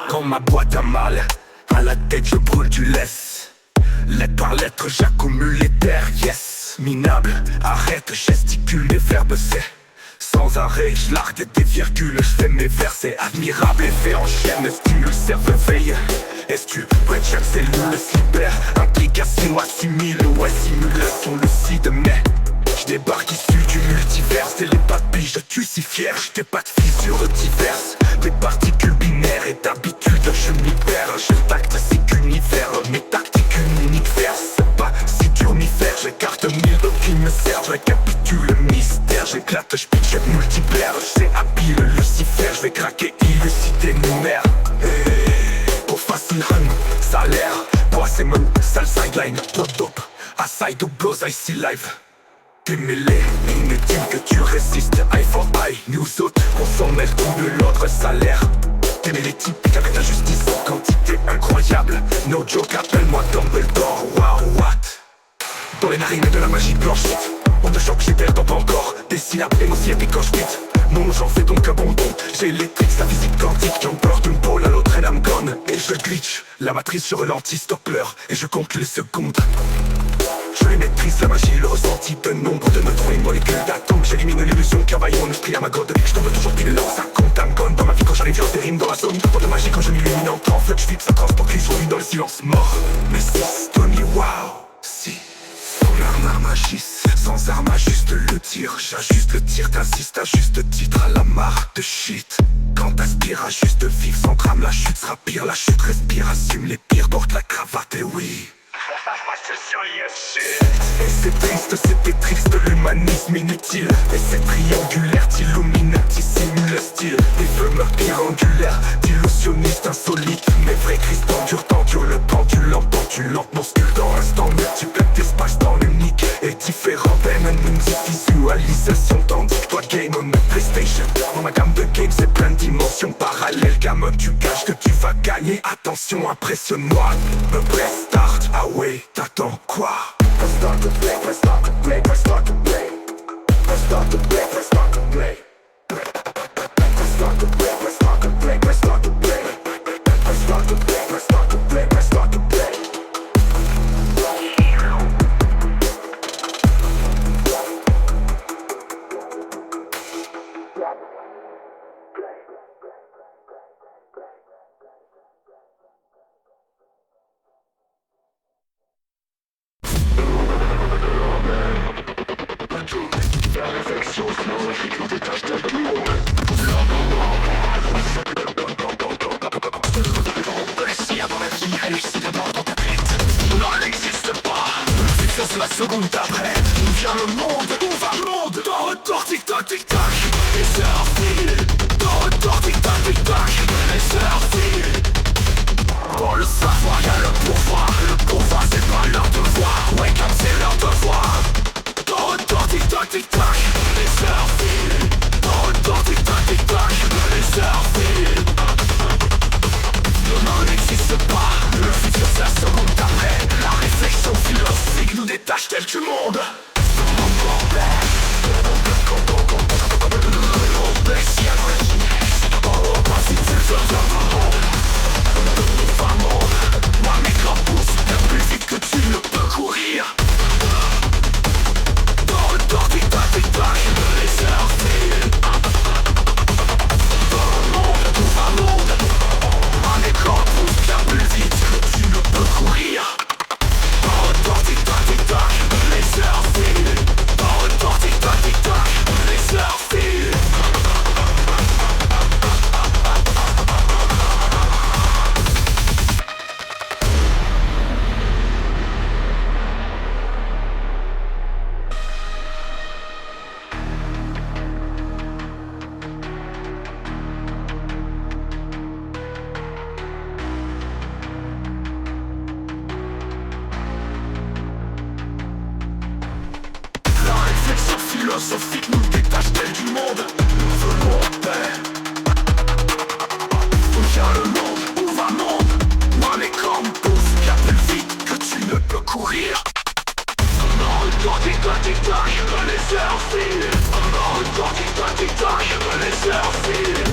[SPEAKER 1] Quand ma boîte a mal, à la tête je brûle du laisse. Lettre par lettre j'accumule les terres, yes. Minable, arrête, gesticule, les verbes c'est sans arrêt, je largue des virgules, je fais mes versets. Admirable effet en chaîne, est-ce que le cerveau veille? Est-ce que près de chaque cellule cyber, implication assimile, ouais simulation lucide. Mais je débarque issu du multivers, et les pas de biche, je suis si fier. J't'ai pas de fissures diverses, des particules binaires. Et d'habitude je m'y perds, je tacte c'est qu'univers. Mes tactiques uniques verses, c'est pas si dur m'y faire. J'écarte mille qui me servent, je récapitule le mystère. J'éclate, je pitch multiplaire, c'est habile Lucifer. Je vais craquer, élucider nos mères. Pour facile run, salaire, bois c'est mon sale sideline. Top dope, aside ou blows, ici live. T'es mêlé, inutile que tu résistes. Eye for eye, nous autres, on s'en mêle tout de l'ordre salaire. T'es mêlé typique avec la justice en quantité incroyable. No joke, appelle-moi Dumbledore, wow what. Dans les narines de la magie blanche, on te choque, j'ai perdu pas encore. Des syllabes émotionnelles picoche vite. Non, j'en fais donc un bon don. J'ai les tricks, la physique quantique. J'en porte d'une pôle à l'autre et I'm gone. Et je glitch, la matrice je ralentis, stop l'heure. Et je compte les secondes. Je les maîtrise, la magie, le ressenti de nombre de neutrons et molécules d'atomes. J'élimine l'illusion, cavaille mon esprit à ma god. Je tombe toujours pile là, ça compte, I'm gone. Dans ma vie quand j'arrive, je des rimes dans la zone. Pas de magie quand je m'illumine en temps. Fletch vite, ça transporte les jours dans le silence mort. Mais si, Tony, wow, si. L'arme magisse, sans arme juste le tir. J'ajuste le tir, t'insistes à juste titre à la marre de shit. Quand t'aspires à juste vivre sans drame, la chute sera pire. La chute respire, assume les pires, porte la cravate et oui. Et c'est triste, c'était triste, l'humanisme inutile. Et c'est triangulaire, t'illuminati simule le style. Des feux meurtriers angulaires, d'illusionniste insolite. Mais vrai Christ endure, tendu le pendule, pendulante. Mon skill dans instant multiple d'espace dans l'unique et différent. Ben une visualisation tandis que toi game on PlayStation. Dans ma gamme de games c'est plein de dimensions parallèles. Gamin tu caches que tu vas gagner. Attention impressionne-moi. Me press start, ah ouais, t'attends quoi? Press start to play, press start to play, press start to play. Press start to play, press start to play. Press start to play, press start to play, press start to play. Press start to play, press start to play, press start to play. La seconde d'après, d'où vient le monde, où va le monde? Dans retour tic-tac, tic-tac, et c'est parti. Dans retour tic-tac, tic-tac, et c'est parti. Pour le savoir, y'a le pouvoir c'est pas leur devoir. Wake up, c'est leur devoir. Dans retour tic-tac, tic-tac. bordel du monde. Moi mes grands pouces bien plus vite que tu ne peux courir. Dans le temps tic-tac, tic-tac, les heures filent. Dans le monde, tout va monde. Moi mes grands pouces bien plus vite que tu ne peux courir. Dans le temps tic-tac, tic-tac, les heures filent. Dans le temps tic-tac, tic-tac, les heures filent. Philosophique nous détache-t-elle du monde? Nous venons en paix. Où vient le monde? Où va le monde? Moi les cornes poussent bien plus vite que tu ne peux courir. Dans le temps tic-tac, tic-tac, les heures filent. Dans le temps tic-tac, tic-tac, les heures filent.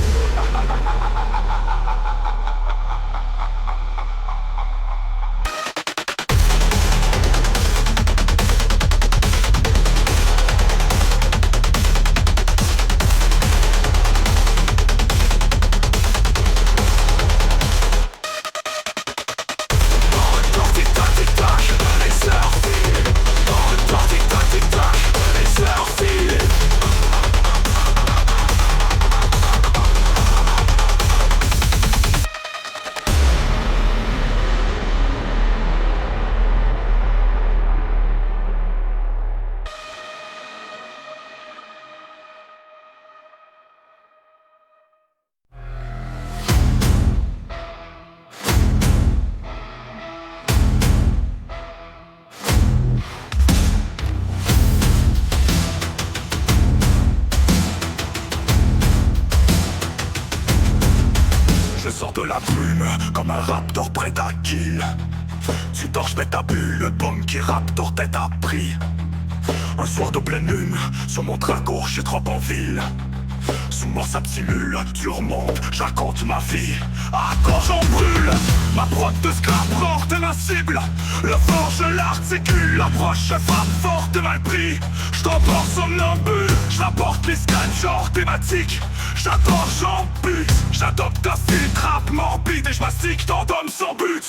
[SPEAKER 1] Je sors de la brume comme un raptor près d'un kill. Tu dors, j'mets ta bulle, le bombe qui raptor tête à pris. Un soir de pleine lune, sur mon dragon, j'ai trop en ville. Sous mort ça simule, tu remontes, je raconte ma vie. À gorge on brûle, ma prod de scrap porte invincible. Le forge l'articule, l'approche frappe forte et mal pris. Je t'emporte somnambule, je rapporte les scans genre thématique. J'adore, j'en bute, j'adopte ta filtre, rap morbide et j'mastique ton dôme sans but.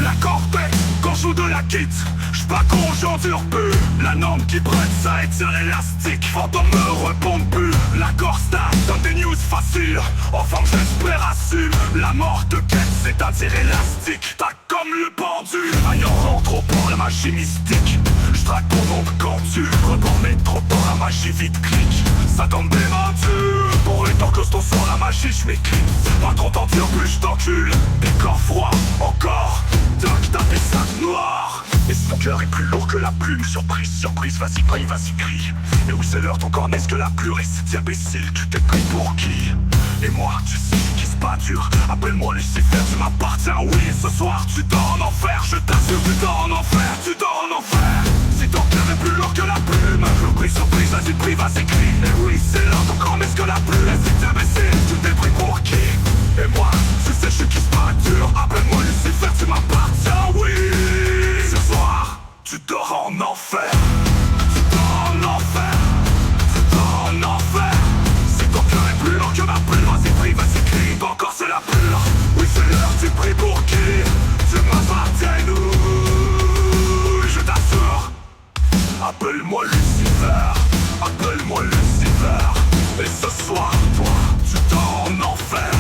[SPEAKER 1] La cortex, quand je joue de la quitte, j'pas conjoncture pu. La norme qui brûle, ça étire l'élastique, fantôme me répond plus. La Corsta donne des news faciles, enfin j'espère assume. La mort de quête, c'est-à-dire élastique. T'as comme le pendu, ailleurs rentre au port la magie mystique. J'traque ton ombre quand tu rebond trop dans la magie vite clique. Ça donne des mentures, pour les temps que ton son la magie j'm'éclipse. Pas trop t'endure, plus j't'encule. Des corps froids, encore, toc t'as des sacs noirs. Et si ton cœur est plus lourd que la plume, surprise, surprise, vas-y paye, vas-y crie. Et oui c'est l'heure, ton corps n'est-ce que la pluie. C'est imbécile, tu t'es pris pour qui? Et moi, tu sais qui se pas dur. Appelle-moi Lucifer, tu m'appartiens, oui. Ce soir tu dors en enfer, je t'assure, tu dors en enfer, tu dors en enfer. Si ton cœur est plus lourd que la plume, surprise, surprise, vas-y prie, vas-y crie. Et oui c'est l'heure, ton corps n'est-ce que la pluie. Et si t'es imbécile, tu t'es pris pour qui? Et moi, tu sais je suis qui se pas dur. Appelle-moi Lucifer, tu m'appartiens, oui. Ce soir, tu dors en enfer. Tu dors en enfer. Tu dors en enfer. Si ton cœur est plus lourd que ma plume, vas-y prie, vas-y crie. Ton corps c'est la pure. Oui c'est l'heure, tu pries pour qui? Tu m'appartiens, nous. Je t'assure. Appelle-moi Lucifer. Appelle-moi Lucifer. Et ce soir, toi, tu dors en enfer.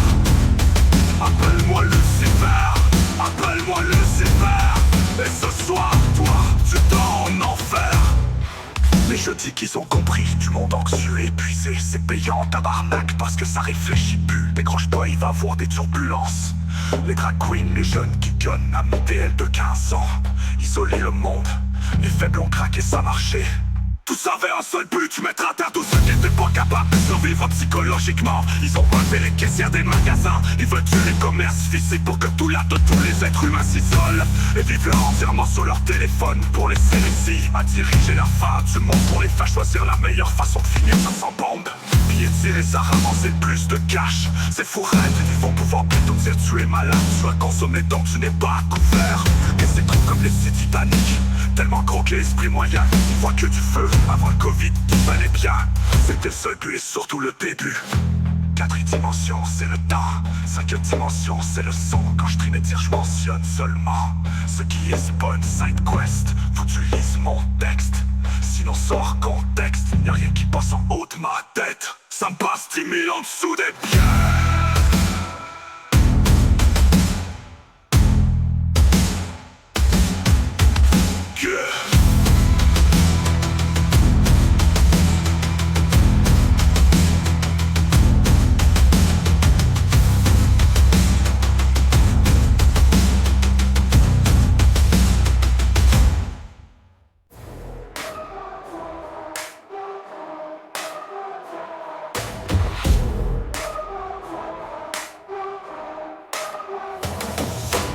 [SPEAKER 1] Appelle-moi Lucifer. Appelle-moi Lucifer. Et ce soir, toi, tu dors en enfer. Les jeudis qu'ils ont compris du monde anxieux et épuisé, c'est payant tabarnak parce que ça réfléchit plus. Décroche-toi, il va avoir des turbulences. Les drag queens, les jeunes qui gunnent à mon DL de 15 ans. Isoler le monde, les faibles ont craqué, ça marchait. Tous avaient un seul but, mettre à terre tous ceux qui étaient pas capables de survivre vivre psychologiquement. Ils ont enlevé les caissières des magasins. Ils veulent tuer les commerces physiques pour que tout l'art de tous les êtres humains s'isolent et vivent là entièrement sur leur téléphone pour laisser les si à diriger la fin du monde, pour les faire choisir la meilleure façon de finir ça sans bombe. Piétiner les arts, ramasser plus de cash. C'est fou raide, ils vont pouvoir plutôt dire tu es malade, tu as consommé donc tu n'es pas couvert. Et c'est trop comme les sites Titanic, tellement gros que l'esprit moyen il voit que du feu. Avant le Covid, il fallait bien, c'était le seul but et surtout le début. 4 dimensions, c'est le temps. 5 dimensions, c'est le son. Quand je trie mes tirs, je mentionne seulement ce qui est spawn side quest. Faut que tu lises mon texte, sinon sors contexte. Y'a rien qui passe en haut de ma tête. Ça me passe 10 000 en dessous des pieds.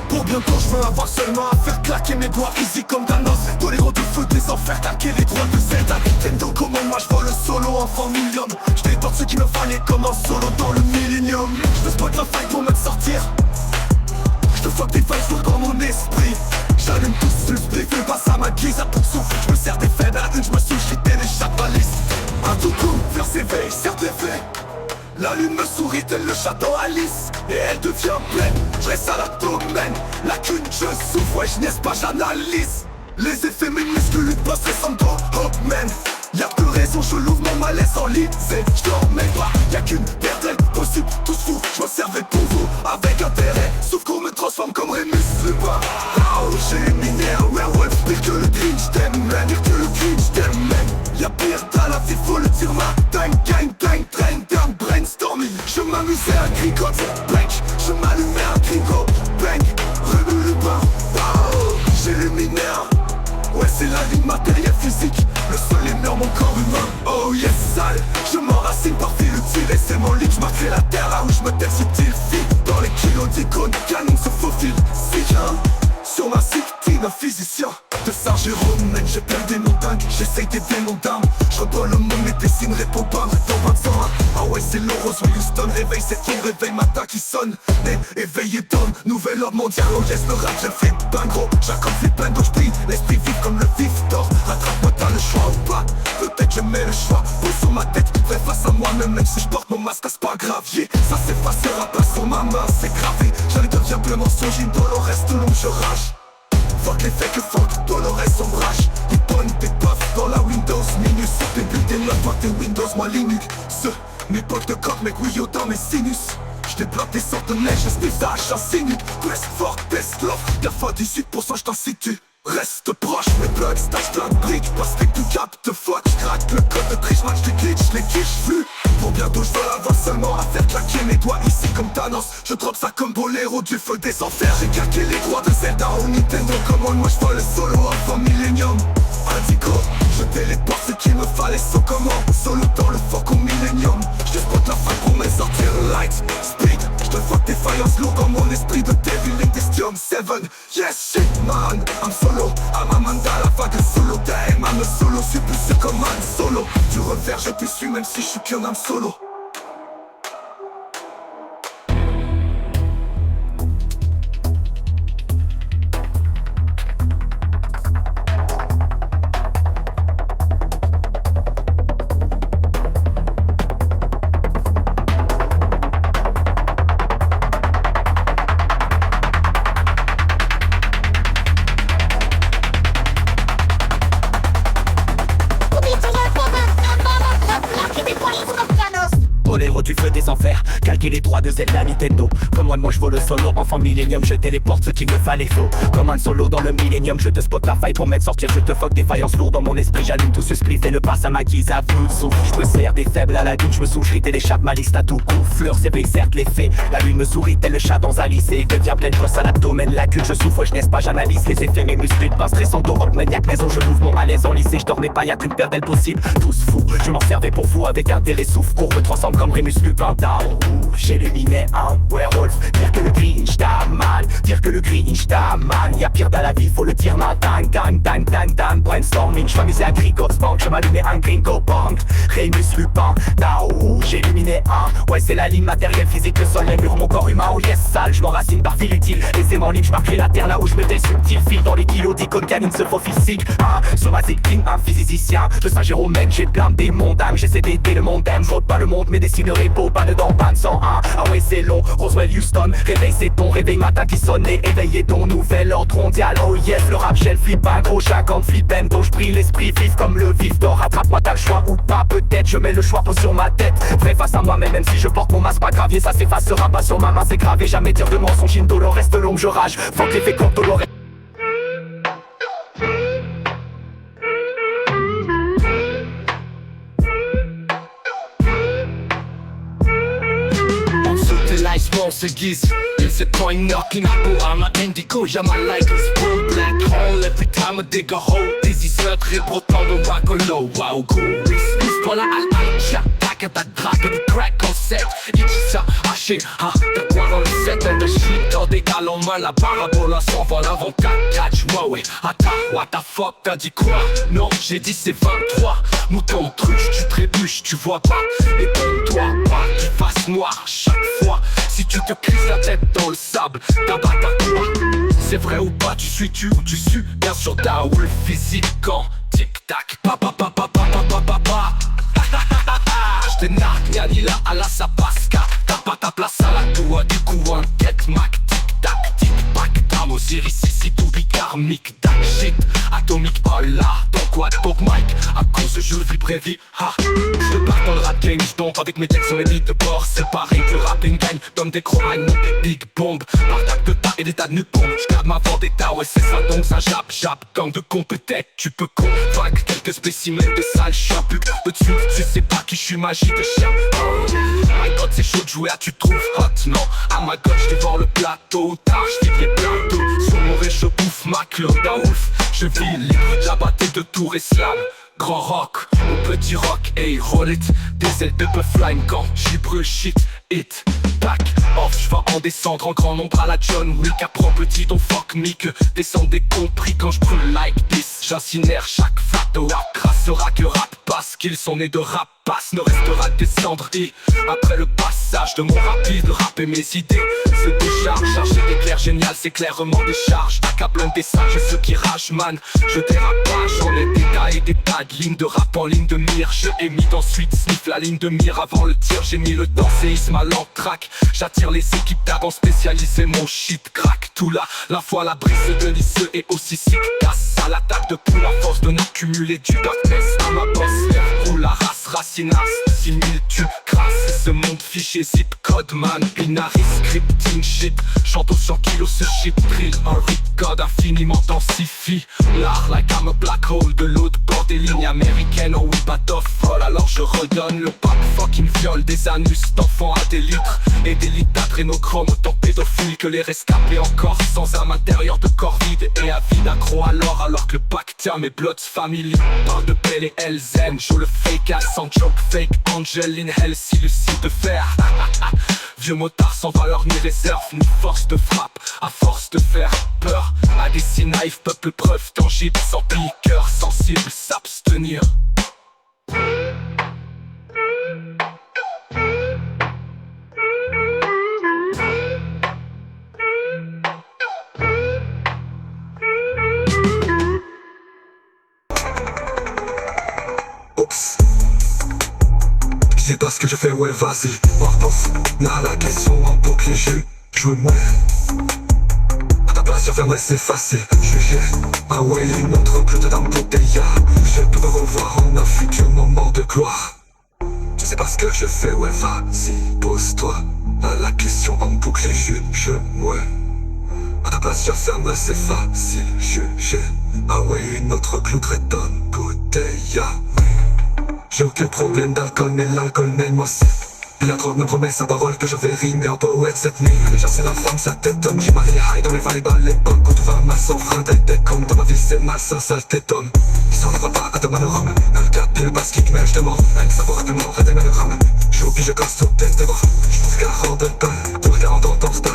[SPEAKER 4] Pour bientôt je veux avoir seulement à faire claquer mes doigts easy comme Thanos. Tous les héros du feu des enfers, taquer les droits de Zelda. Nintendo comment moi je vois le solo enfant million. Je déporte ce qu'il me fallait comme un solo dans le millénium. Je spot la faille pour me sortir. Je te fuck des failles sur dans mon esprit. J'allume tous le split, fais pas ça ma guise à tout souffle. Je me sers des faits, à la une je me souche, j'ai téléchappe à liste. Un tout coup, vers ses veilles, certes les faits. La lune me sourit tel le château Alice. Et elle devient pleine, je reste à l'abdomen. Lacune, je souffre, ouais je niaise pas, j'analyse. Les effets minuscules, une poste ressemble au Hawkman. Y'a plus raison, je l'ouvre mon malaise en lycée. J'dormais pas, y'a qu'une perte possible. Tous fous, j'me servais pour vous avec intérêt. Sauf qu'on me transforme comme Rémus Lupin. Oh, j'ai miné un werewolf, pire que le Grinch t'aime, man, pire que le Grinch t'aime, man. Y'a pire dans la vie, faut le dire, ma bang, gang, bang, train, down, brainstorming. Je m'amusais à gricoter, blank. Je m'allumais à grico, bang, Rémus Lupin. Oh, j'ai les mineurs. Ouais c'est la ligne matérielle physique. Le sol est mûr mon corps humain. Oh yes sale. Je m'enracine par fil utile. Et c'est mon lit, je m'appelle la terre là où je me tête subtil. Fille dans les kilos d'icônes, canon se faufile. Si sur ma cycline, un physicien de Saint-Jérôme, mec j'ai plein des montagnes. J'essaye d'aider mon dame. Je redonne le monde et dessinerai pour pas dans 20 ans. Ah ouais c'est l'Euros Houston. Réveille c'est ton réveil matin qui sonne. Né éveillé d'homme, nouvel ordre mondial. Oh yes le rap je le fais ben gros. J'accorde les peines donc j'prie. L'esprit vif comme le vif d'or. Rattrape-moi t'as le choix ou pas. Peut-être je mets le choix. Pose sur ma tête, fais face à moi-même. Même si je porte mon masque, c'est pas grave. Yeah. Ça s'effacera pas sur ma main, c'est gravé. J'en ai devient bleu mensonge, Dolores tout long je rage. Fuck les fakes, fuck, Dolores ombrage. Ils pognent des puffs dans la Windows Minus. Début des notes, toi t'es Windows, moi Linux. Mes potes de coq, mec oui yo dans mes sinus. J'débloque des sortes de neige, j'espèce j'insinue. Press fort, test love, la fois 18% j't'en situe. Reste proche, mes plugs, stage plein de briques. Parce que tu captes fuck, j'craque le code de triche, match de glitch, les quiches flux. Pour bientôt je veux avoir seulement à faire claquer mes doigts ici comme Thanos. Je drop ça comme Boléro du feu des enfers. J'ai claqué les droits de Zelda au Nintendo. Comment moi je vois le solo avant Millennium. Indigo, je téléporte ce qu'il me fallait sans comment. Solo dans le fuck au Millennium. Je spot la fin pour me sortir light speed. Je te fuck des faïences lourdes dans mon esprit de Devil Indestium 7. Yes shit man, I'm solo. I'm Amanda la vague solo. Damn, I'm a solo, suis plus sûr comme un solo. Du revers je te suis même si je suis qu'un âme solo.
[SPEAKER 3] Boléro du feu des enfers, calquer les droits de Zelda Nintendo. Comme moi je vaux le solo, enfant millénium, je téléporte ce qu'il me fallait faux. Comme un solo dans le millénium, je te spot la faille pour m'être sortir. Je te fuck des faïences lourdes dans mon esprit, j'allume tout ce split et le passe à ma guise à vous souffle. Je me sers des faibles à la dune, je me souche, téléchappe ma liste à tout coup. Fleurs, c'est certes les faits, la lune me sourit tel le chat dans un lycée. Devient pleine poste à l'abdomen, la queue je souffre, je n'aise pas, j'analyse les effets, mes muscles pas stressant d'Europe, maniaque maison, je m'ouvre mon malaise en lycée, je dormais pas, y'a qu'une paire d'ailes possible. Tous fous, je m'en servais pour vous avec intérêt souffle, court me transforme
[SPEAKER 4] comme Rémus Lupin dans Rouge. J'éliminais un werewolf. Dire que le Grinch t'a mal, dire que le Grinch t'a mal. Y'a pire dans la vie, faut le dire maintenant. Dang, dang, dang, dang, brainstorming. J'm'amusais à Grigos Bank, je m'allumais un Gringo Bank. Rémus Lupin dans Rouge. J'éliminais un, ouais c'est la ligne matérielle physique. Le sol, les murs, mon corps humain, oh yes sale. J'm'enracine par fil utile, aisément libre. J'marquerai la terre là où j'me subtil. Fil dans les kilos d'icône canine se faux physique. Somatic king, un physicien. De Saint-Jérôme, j'ai blindé mon dame. J'essaie d'aider le monde, aime, vote pas le monde, mais dessinerai beau, pas dedans, pas de 101. Ah ouais c'est long, Roswell, Houston. Réveil c'est ton réveil matin qui sonnait. Éveillé ton nouvel ordre mondial. Oh yes, le rap gel flip un gros chat comme flipendo. J'prie l'esprit vif comme le vif d'or. Rattrape-moi, t'as le choix ou pas, peut-être. Je mets le choix sur ma tête. Vrai face à moi-même, même si je porte mon masque pas gravier. Ça s'effacera pas sur ma main, c'est gravé. Jamais dire de mensonge, indolore reste l'ombre, je rage. Fuck l'effet cortolore.
[SPEAKER 1] On se guise, it's a coin knocking pour I'm a indigo, yeah my light is full black hole. Every time I dig a hole, dizzy surgery pourtant de rock on low, wow cool. Toi là à l'Aïcha, tac ta drague du crack en set. Ichisa, haché, ha, t'as quoi dans le set, on the shit, dans des galons main, la parabola s'envole avant 4-4, moi ouais, attends, what the fuck, t'as dit quoi? Non, j'ai dit c'est 23, mouton truc, tu trébuches, tu vois pas, et toi pas qu'il fasse noir chaque fois. Si tu te crises la tête dans le sable, t'as pas ta quoi. C'est vrai ou pas, tu suis tu ou tu sues. Bien sûr t'as où le physique quand tic-tac, pa pa pa pa pa pa pa pa. J'te nargue, Yanila à la sapasca. T'as pas ta place à la tour, du coup un get mac. Tic-tac, tic-tac, tam Osiris ici tout bikarmique. Dac shit, atomique, oh là. Donc what, donc Mike, à cause de je vibrais vie, ha. J'te barre dans le rap game, j'tombe avec mes textes sur les lits de bord. C'est pareil que le rapping gagne, donne des chromanes, des big bombes. Partage de tas et des tas de nudes bombes. J'garde ma vendetta, ouais c'est ça donc ça jap, gang de con peut-être. Tu peux convaincre quelques spécimens de sales chapuc. Tout de suite, tu sais pas qui je suis, magie de chien. Oh my god, c'est chaud de jouer, ah tu trouves hot, non? Ah my god, j'dévore le plateau, tard, j'vide les plateaux. Sur mon réchaud, bouffe ma clope, da ouf. Je vis libre de la bataille de Tour et Slam. Grand rock, ou petit rock, hey roll it. Des ailes de bœuf flying quand j'y brûle shit, hit, back off. J'vais en descendre en grand nombre à la John Wick. Apprends petit ton fuck me que descendez compris quand j'brûle like this. J'incinère chaque fato, crassera que rap passe. Qu'ils sont nés de rap passe, ne restera que des cendres. Et après le passage de mon rapide rap et mes idées se déchargent, chargé d'éclairs génial, c'est clairement des charges. Accablant des sages et ceux qui ragent man. Je dérape pas, j'en ai des tas et des tas de lignes de rap en ligne de mire. Je émite ensuite, sniff la ligne de mire avant le tir. J'ai mis le temps, séisme à l'entraque. J'attire les équipes d'avant spécialisées, mon shit crack. Tout là, la fois la brise de lisseux et aussi sick. Casse à l'attaque de poule à force de n'accumuler du darkness à ma bosse. Roule la race, racinas, similitude crasse. Ce monde fichier zip code man, binary scripting shit. Chante aux 100 kilos ce shit drill. Un rip code infiniment densifie l'art like I'm a black hole. De l'autre bord des lignes américaines, oh oui pas d'off folle. Alors je redonne le pack fucking viol. Des anus d'enfants à des litres et des litres d'adrénochrome. Autant pédophile que les rescapés encore sans âme intérieure de corps vide et à vide accro alors que le pack tient mes bloods family. Parle de Belle et Elzen, joue le fake ass sans joke fake. Angel in hell si lucide de fer. Vieux motard sans valeur ni réserve ni force de frappe. À force de faire peur à des naïfs, peuple preuve tangible. Sans piqueur, sensible, s'abstenir.
[SPEAKER 5] Oups. Je sais pas ce que je fais, ouais vas-y. Pense à la question en boucle, je me mets. À ta place, je vais me laisser facile. Juger, ah ouais, une autre plus de d'embouteillage. Je peux me revoir en un futur moment de gloire. Je sais pas ce que je fais, ouais vas-y. Pose-toi à la question en boucle, je ouais. À ta place, je vais me laisser facile. Juger, ah ouais, une autre clou de bouteille. J'ai aucun problème d'alcool, mais l'alcool m'aime aussi. Et la drogue me promet sa parole que je vais rimer en poète cette nuit. Déjà c'est la femme, ça t'étonne. J'ai marié high dans les vibes à l'époque où tout va ma sauverin d'être con. Dans ma vie c'est malsain, ça t'étonne. Qui s'en va pas à demain le rhum. Le gars pile basse kick, mais je te mords. Avec sa voix de mort, et des mêmes rames. J'ai obligé je casse tout tête devant. Je trouve 40 balles, tout regard dans ton style.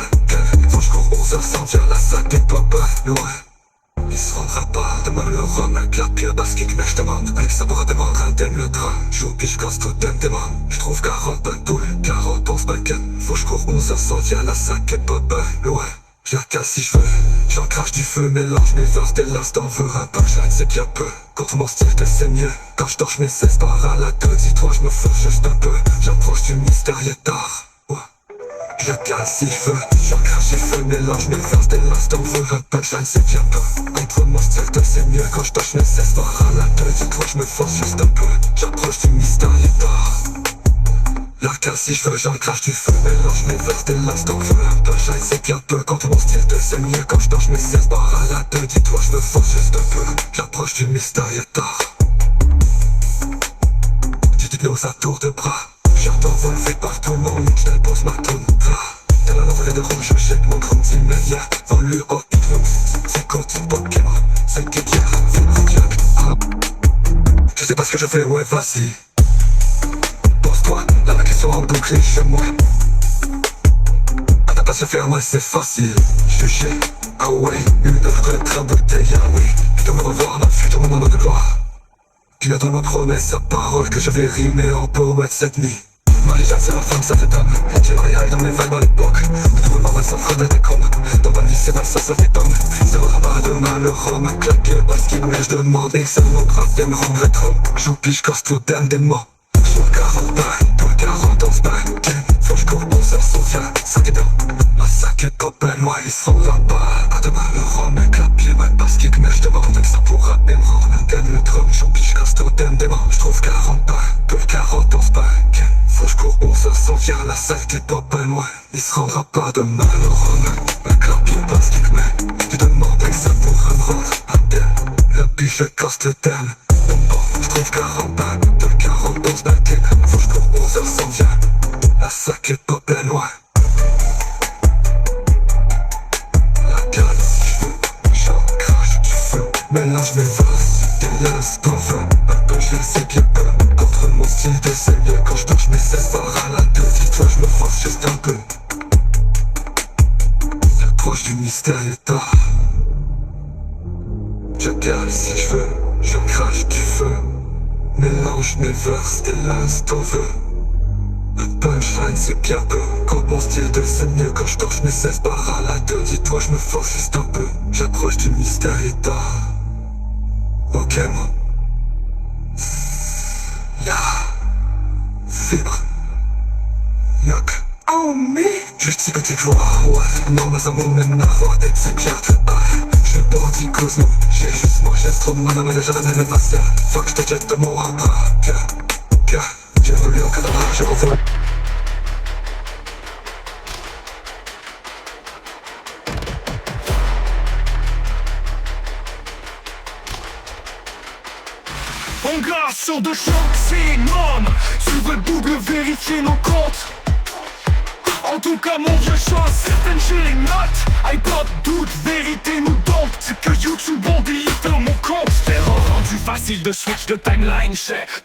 [SPEAKER 5] Faut que je cours 11h sans dire la sac des papas. Ouais. Il se rendra pas, demain le rhum, un clap pire basquique, mais je demande. Avec sa bras demande un thème le train. J'oublie puis je casse tout thème des mains. Je trouve 40 bonnes poules, 40 11 bacon. Faut que je cours 11h sans dire la sac et papa. Ouais. Je la casse si je veux, j'en crache du feu, mélange mes verses dès l'instant veut un punchline c'est bien peu, contre mon style c'est mieux. Quand je torche mes 16 par à la 2, dis-toi je me force juste un peu, j'approche du mystérieux tard. Ouais. Je la casse si je veux, j'en crache du feu, mélange mes verses dès l'instant veut un punchline c'est bien peu, contre mon style c'est mieux. Quand je torche mes 16 par à la 2, dis-toi je me force juste un peu, j'approche du mystérieux tard. La casse si je veux, j'en crache du feu, mélange mes verses dès l'instant que un punchline c'est bien peu, contre mon style c'est mieux. Quand je torche mes 16 barres à la 2, dis-toi je me force juste un peu, j'approche du mystérieux tard. Tu t'hypnoses à tour de bras, j'entends voler partout mon lit, je pose ma toune. T'as la volée de rouge, je jette mon chrome immédiat, volu au hypnose, c'est quand une Pokémon, c'est que guerre, je sais pas ce que je fais, ouais vas-y. Pose-toi, là la question en boucle chez moi. À ta place je fais moi c'est facile. Juger, ah ouais, une œuvre de train bouteille, ah oui. Tu dois me revoir ma future moment de gloire. Tu attends ma promesse, sa parole que je vais rimer en poète cette nuit. Marie-Jeanne c'est la femme, ça fait homme. J'ai marié dans mes vibes à l'époque. Tout le monde ça ferait des cons. Dans ma vie c'est mal, ça t'étonne. Zéro rabat demain le rhum, un claqué parce qu'il me je demande. Et c'est mon grave des me rend rétro. J'oublie puis je casse tout d'un des mots. Sur 40 balles, tout 40 ans se bague. Faut que je cours 11h sans vient, ça t'est dans. Ma sac est open, moi ils sont là-bas. À demain le rhum, un clapier, ouais parce qu'il mais je demande que ça pourra même rendre. Gagne le drum, j'oublie, je casse tout d'un des mains. Je trouve 40 balles, tout 40 ans se bague. Faut que je cours 11h sans vient, la sac est open, ouais. Il se rendra pas demain le rhum, un clapier parce qu'il mais tu demandes que ça pourra me rendre. Le biche je casse le thème. Je trouve 40 balles, de 40 dans ce baquet. Faut que je cours 11h sans vient, la sac est pas belle, ouais. La cale si je veux, j'en crache du feu. Mélange mes verses, dès l'instant veut. Un peu je sais bien peu, contre mon style c'est mieux. Quand je touche mes 16 barres à la 2, dis-toi je me force juste un peu. J'approche du mystère et tard. Je cale si je veux, je crache du feu. Mélange mes verses dès l'instant veut. Un punchline c'est bien peu, quand mon style c'est mieux. Quand je torche mes 16 barres à la 2, dis-toi je me force juste un peu. J'approche du mystère et tard. Ok moi ya fibre Yuck. Oh mais juste si petit vois, ouais. Non mais ça m'en même n'a pas d'être c'est clair. Je suis parti Cosmo, j'ai juste mon geste trop de moi, mais déjà la même master. Fuck je te jette de mon rap. J'ai voulu en cadavre, je refais.
[SPEAKER 1] On grâce sur de choc, c'est énorme. Tu veux double vérifier nos comptes. En tout cas mon vieux chose, certaines j'ai les notes. iPod, doute, vérité nous dompte. C'est que YouTube on délite mon compte. C'est rendu facile de switch de timeline.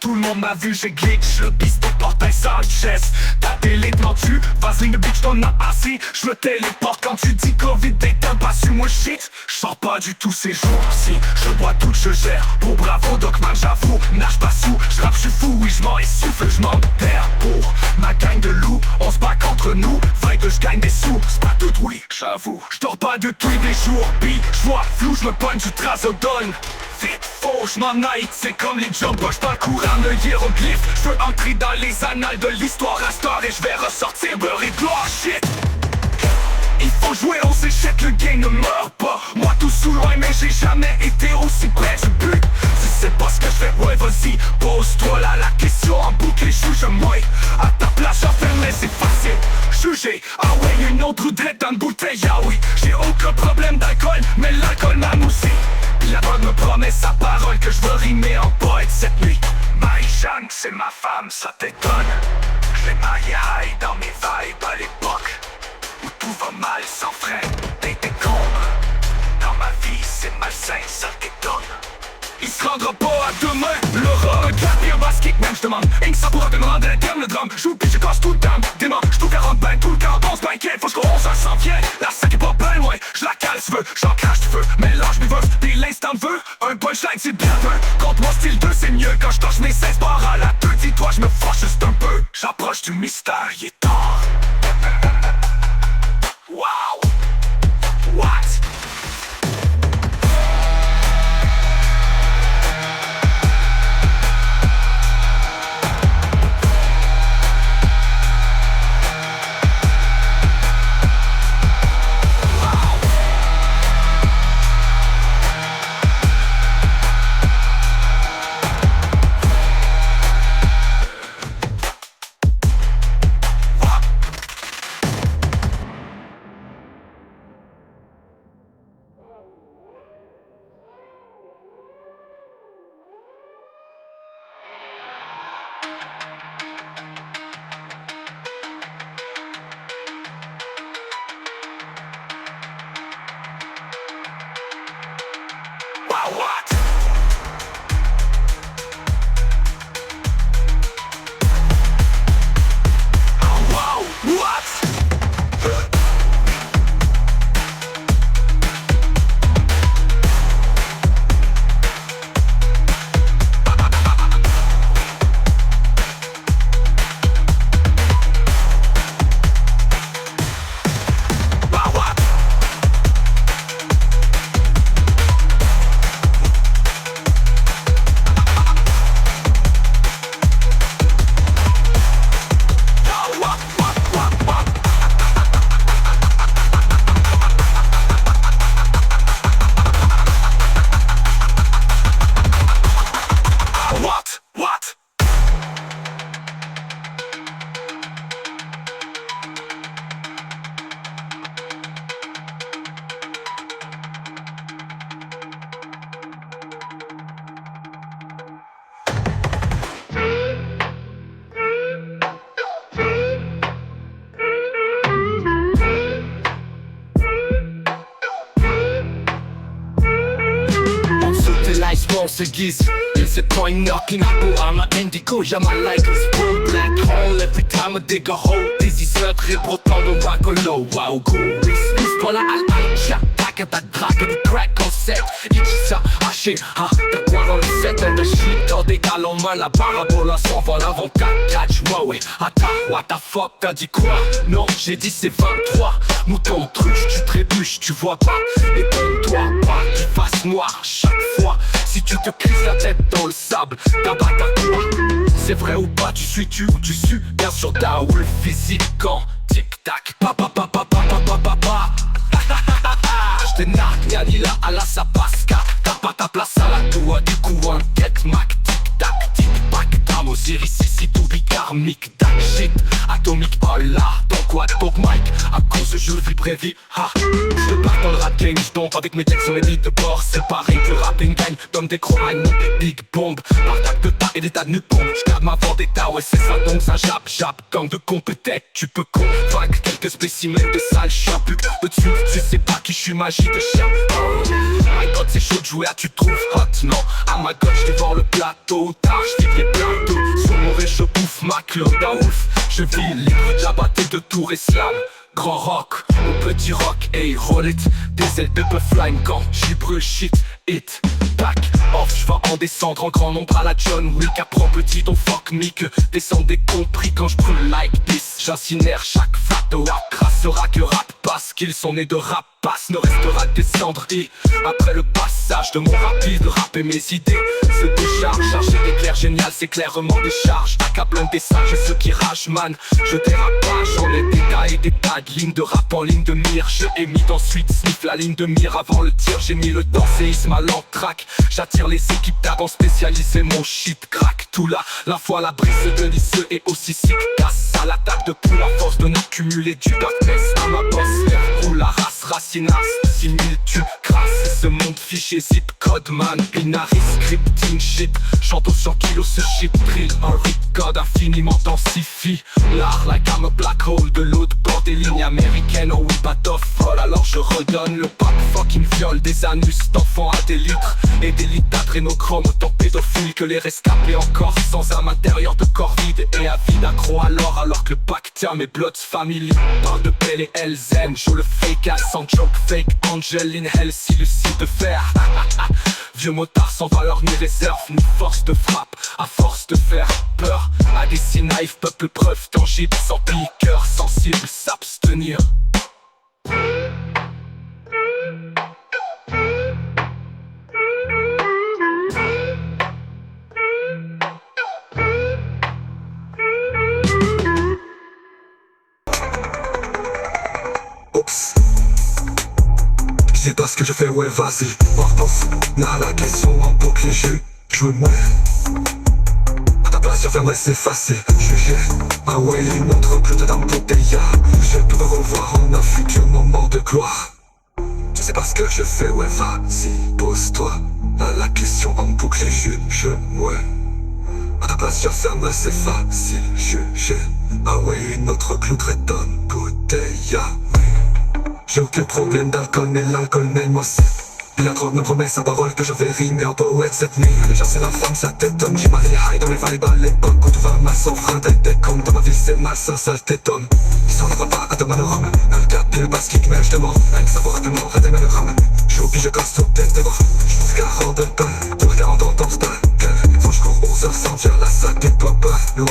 [SPEAKER 1] Tout le monde m'a vu, j'ai glitch. Le piste au portail Sanchez. Ta télé devant tu, vaseline de bitch t'en as assez. Je me téléporte quand tu dis Covid et t'as pas su moi shit. J'sors pas du tout ces jours-ci. Je bois tout, je gère. Pour bravo, Docman j'avoue. Nage pas sous, j'rappe, j'suis fou. Oui j'm'en essouffle, j'm'en perds pour ma gang de loups. On se bat contre nous. Vaille que j'gagne des sous, c'est pas tout oui, j'avoue. J'dors pas de tous les jours, pis j'vois flou, j'me pogne du trazodone. Vite faux, j'm'en aille, c'est comme les jumpers, j'parcours un hiéroglyphe. J'veux entrer dans les annales de l'histoire à star et j'vais ressortir beurre et gloire, shit. Il faut jouer, on s'échette, le game ne meurt pas. Moi tout sous loin, mais j'ai jamais été aussi près du but. Si c'est pas ce que je fais, ouais vas-y, pose-toi là la question en boucle et juge-moi. À ta place, j'enfermais, c'est facile. Juger, ah ouais, y'a une autre drette dans une bouteille, ah oui. J'ai aucun problème d'alcool, mais l'alcool m'a moussé. La drogue me promet sa parole que je veux rimer en poète cette nuit. Marie-Jeanne, c'est ma femme, ça t'étonne. J'l'ai maillé high dans mes vibes à l'époque. Où tout va mal sans frein, t'es décombre. Dans ma vie c'est malsain, ça t'étonne. Il se rendra pas à demain, le rat, un clavier basquique, même j'demande. Ink ça pourra te demander, comme le drum. J'joue puis je casse tout le temps. Des mains, j't'ouvre 40 bains, tout le temps. On se banquette, faut qu'on ça s'en vient. La sac est pas ben loin, j'la cale si veux. J'en crache tu veux, mélange mes vœux. Dès l'instant de vœu, un punchline c'est bien peu. Contre mon style 2 c'est mieux. Quand j'torche mes 16 barres à la 2, dis-toi j'me force juste un peu. J'approche du mystère, il est tard. Wow. What? Wow, what? Oh, wow, what? On se guise, it's a point knocking I'm an indigo, yeah my light is full black hole. Every time a dig a hole, this is a trip autant de Wagolo. Wow, cool, excuse pour la alpacha. Ta drague du crack concept. Il dit ça, haché, ah, t'as quoi dans le set? And the shit, dans des galons main, la parabole s'envole avant 4 moi ouais. Attends, what the fuck, t'as dit quoi? Non, j'ai dit c'est 23. Mouton truc, tu trébuches, tu vois pas. Et toi pas qu'il fasse noir chaque fois. Si tu te crises la tête dans le sable, t'abattes à quoi? C'est vrai ou pas, tu suis-tu ou tu sues? Bien sûr, t'as ou le physique quand tic-tac, pa. J'te nargue, Yanila à la sapasca. T'as pas ta place à la tour, du coup un get mac. Tic-tac, tic-pac, Tam Osiris, ici tout bikarmique. Tac, shit, atomique, oh là. Donc quoi, donc Mike, à cause de je vibrais vie, ha. Je pars dans le rap game, j'dompe avec mes textes sur les lits de bord. C'est pareil que le rapping gagne, donne des chromanes, big bomb. Partage de tas et des tas de nuits bombes. J'garde ma vendetta, ouais c'est ça donc ça jap, gang de compétents. Tu peux convaincre quelques spécimens de sales chiens. Plus dessus, tu sais pas qui je suis, magie de chien. Oh my god, c'est chaud de jouer, tu te trouves hot, non? Ah my god, je dévore le plateau, tard, je les plateaux. Sur mon réchaud, bouffe ma clope, ouf. Je vis libre d'abatté de tour et slam. Grand rock, au petit rock, hey roll it. Des ailes de bœuf flying quand j'y brûle shit, hit, back off. J'vais en descendre en grand nombre à la John Wick. Apprends petit ton fuck me que descendez compris quand j'brûle like this. J'incinère chaque flato, crassera que rap passe. Qu'ils sont nés de rap passe, ne restera que des cendres. Et après le passage de mon rapide rap et mes idées se déchargent. Chargé d'éclairs génial, c'est clairement des charges. Accablant des sages et ceux qui ragent man. Je dérape pas, j'en ai des tas et des tas de lignes de rap en ligne de mire. J'ai émis ensuite sniff la ligne de mire avant le tir. J'ai mis le temps, séisme à l'entraque. J'attire les équipes d'avant spécialisées, mon shit crack. Tout là, la fois la brise de lisseux et aussi sick. Casse à l'attaque de poule à force de n'accumuler du darkness à ma bosse. Roule la race, racinasse, similitude crasse. ce monde fichier zip code man, binary scripting shit. Chante aux 100 kilos ce shit drill, un rip code infiniment densifie l'art like I'm a black hole de l'autre bord des lignes américaines. Oh oui pas d'off-roll, alors je redonne le pape fucking viol des anus d'enfants à des litres et des litres d'adrénochrome autant pédophile que les rescapés encore sans âme intérieure de corps vide et avide accro alors que le pack tient mes bloods family. Parle de Belle et Elzen, joue le fake ass sans joke fake Angel in hell si lucide de fer. Vieux motard sans valeur ni réserve ni force de frappe à force de faire peur à des knife peuple preuve tangible sans piqueur sensible s'abstenir.
[SPEAKER 5] Je sais pas ce que je fais, ouais vas-y, pense à la question en boucle, je me à ta place, je fermerai, c'est facile. Juger, ah ouais, une autre plus d'un bouteille. Je peux me revoir en un futur moment de gloire. Je sais pas ce que je fais, ouais vas-y, pose-toi à la question en boucle, je me à ta place, je fermerai, c'est facile. Juger, ah ouais, une autre plus d'un bouteille. J'ai aucun problème d'alcool, mais l'alcool m'aime aussi. Et la drogue me promet sa parole que je vais rimer en poète cette nuit. Déjà c'est la femme, ça t'étonne. J'ai mal les high dans les vibes à l'époque où tout va mal sans frein d'être con. Dans ma vie c'est mal, ça t'étonne. Il s'en va pas à demain le rhum. Un cap et le basket, mais je te mens. Avec sa voix de mort, à des mêmes rames. Je puis je casse tout tête de mort. Je trouve 40 de pain, tout 40 ans dans ce temps. Faut je cours 11 heures sans dire la sac et papa, loin.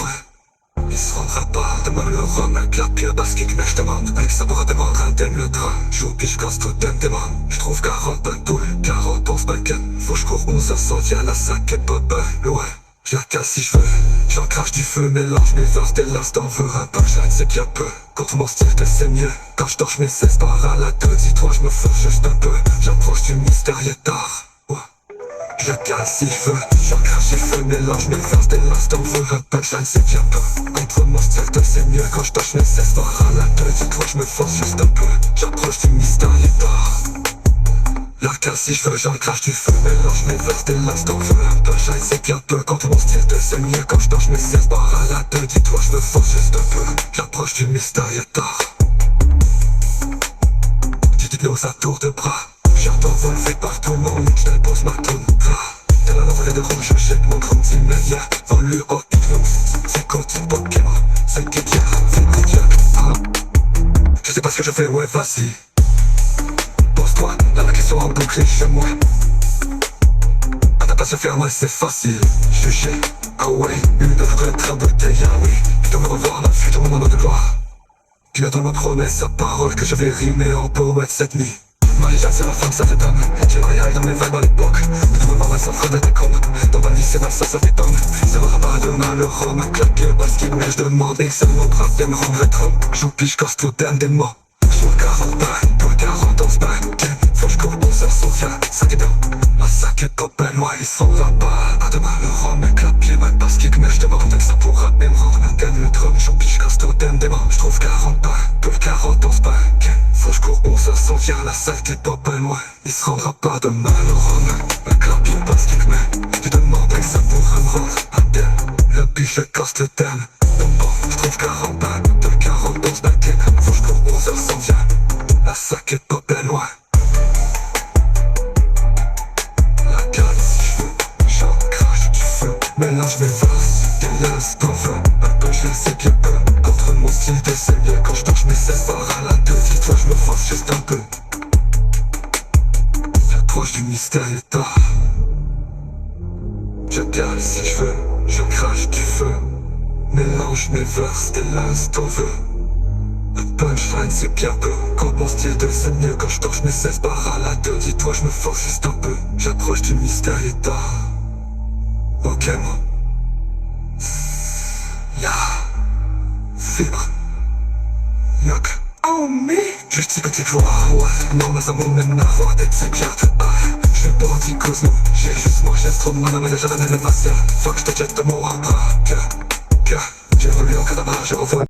[SPEAKER 5] Il se rendra pas demain le rhum, un clap pire basket, mais je demande. Avec sa voix de mort, un thème le train. Je puis je casse tout thème des mains. Je trouve 40 de boule, 40 11 bacon. Faut je cours 11 heures sans dire la sac et papa, loin. Je la casse si je veux, j'en crache du feu, mélange mes verses dès l'instant veut un punchline, c'est bien peu. Quand mon style te c'est mieux, quand je torche mes 16 par à la 2, dis-toi je me force juste un peu. J'approche du mystérieux tard, ouais. Je casse si je veux, j'en crache du feu, mélange mes verses dès l'instant veut un punchline, c'est bien peu. Contre mon style te c'est mieux, quand je torche mes 16 par à la 2, dis-toi je me force juste un peu. J'approche du mystérieux tard. La casse si je veux, j'en crache du feu, mélange mes verses dès l'instant veut un punchline, c'est bien peu. Quand mon style te c'est mieux, quand je torche mes 16 barres à la 2, dis-toi je me force juste un peu. J'approche du mystérieux tard. J'ai d'hypnose à tour de bras, j'entends voler partout mon lit, je pose ma toundra. T'es la l'envolée de rouge, je jette mon grand immédiat. Volu au hypnose, c'est côté Pokémon, c'est qui tient, c'est qui tient. Je sais pas ce que je fais, ouais vas-y. Pose-toi, là la question en boucle chez moi. À ta place de faire, ouais c'est facile. Juger, ah ouais, une autre train de bouteille, ah oui. Plutôt me revoir dans le futur moment de gloire. Tu attends ma promesse, sa parole que je vais rimer en poète cette nuit. Marie-Jeanne c'est la femme, ça t'étonne. J'ai rien dans mes vibes à l'époque. Tout le monde ça ferait d'être con. Dans ma vie c'est mal, ça t'étonne. Ça va pas demain le rhum, un claqué parce qu'il mais je demande. Et c'est mon brave bien me rendre trop. J'oublie, je casse tout d'un des mots. Sur 40 bains, tout 40 ans se bain. Faut que je cours 11 heures sans rien, ça t'est bien. La sac est pas belle, ouais, il s'en va pas. À demain le rhum, un clapier, ouais, parce qu'il mais je demande. Ça pourra même rendre un gagne le drum. J'oublie, je casse tout d'un des mots. Je trouve 40 bains, tout 40 ans se bain. Faut que je cours 11 heures sans rien, la sac est pas belle, ouais. Il se rendra pas demain le rhum, un clapier, parce qu'il mais je demande que ça pourra me rendre un gagne. Le biche, je casse le thème. Je trouve 40 bains, tout 40 ans se bain. Faut que je cours 11 heures sans rien, la sac est pas belle, ouais. La cale si je veux, j'en crache du feu. Mélange mes verses, dès l'instant veut. Un peu je sais bien peu. Contre mon style de c'est mieux. Quand je touche mes 16 barres à la 2, dis-toi je me force juste un peu. J'approche du mystérieux tard. Je cale si je veux, je crache du feu. Mélange mes verses dès l'instant veut. Un punchline c'est bien peu. Quand mon style de c'est mieux. Quand je torche mes 16 barres à la 2, dis-toi je me force juste un peu. J'approche du mystérieux tard. Ok moi. Ya fibre Yuck. Oh mais juste ces petites voix, ouais. Non mais ça m'en même avoir d'être ces cartes. Je bandit Cosmo, j'ai juste mangé trop de mana mais déjà la même patient. Fuck je te jette de mon rang. Que j'ai volé en cadavre, j'ai revolé.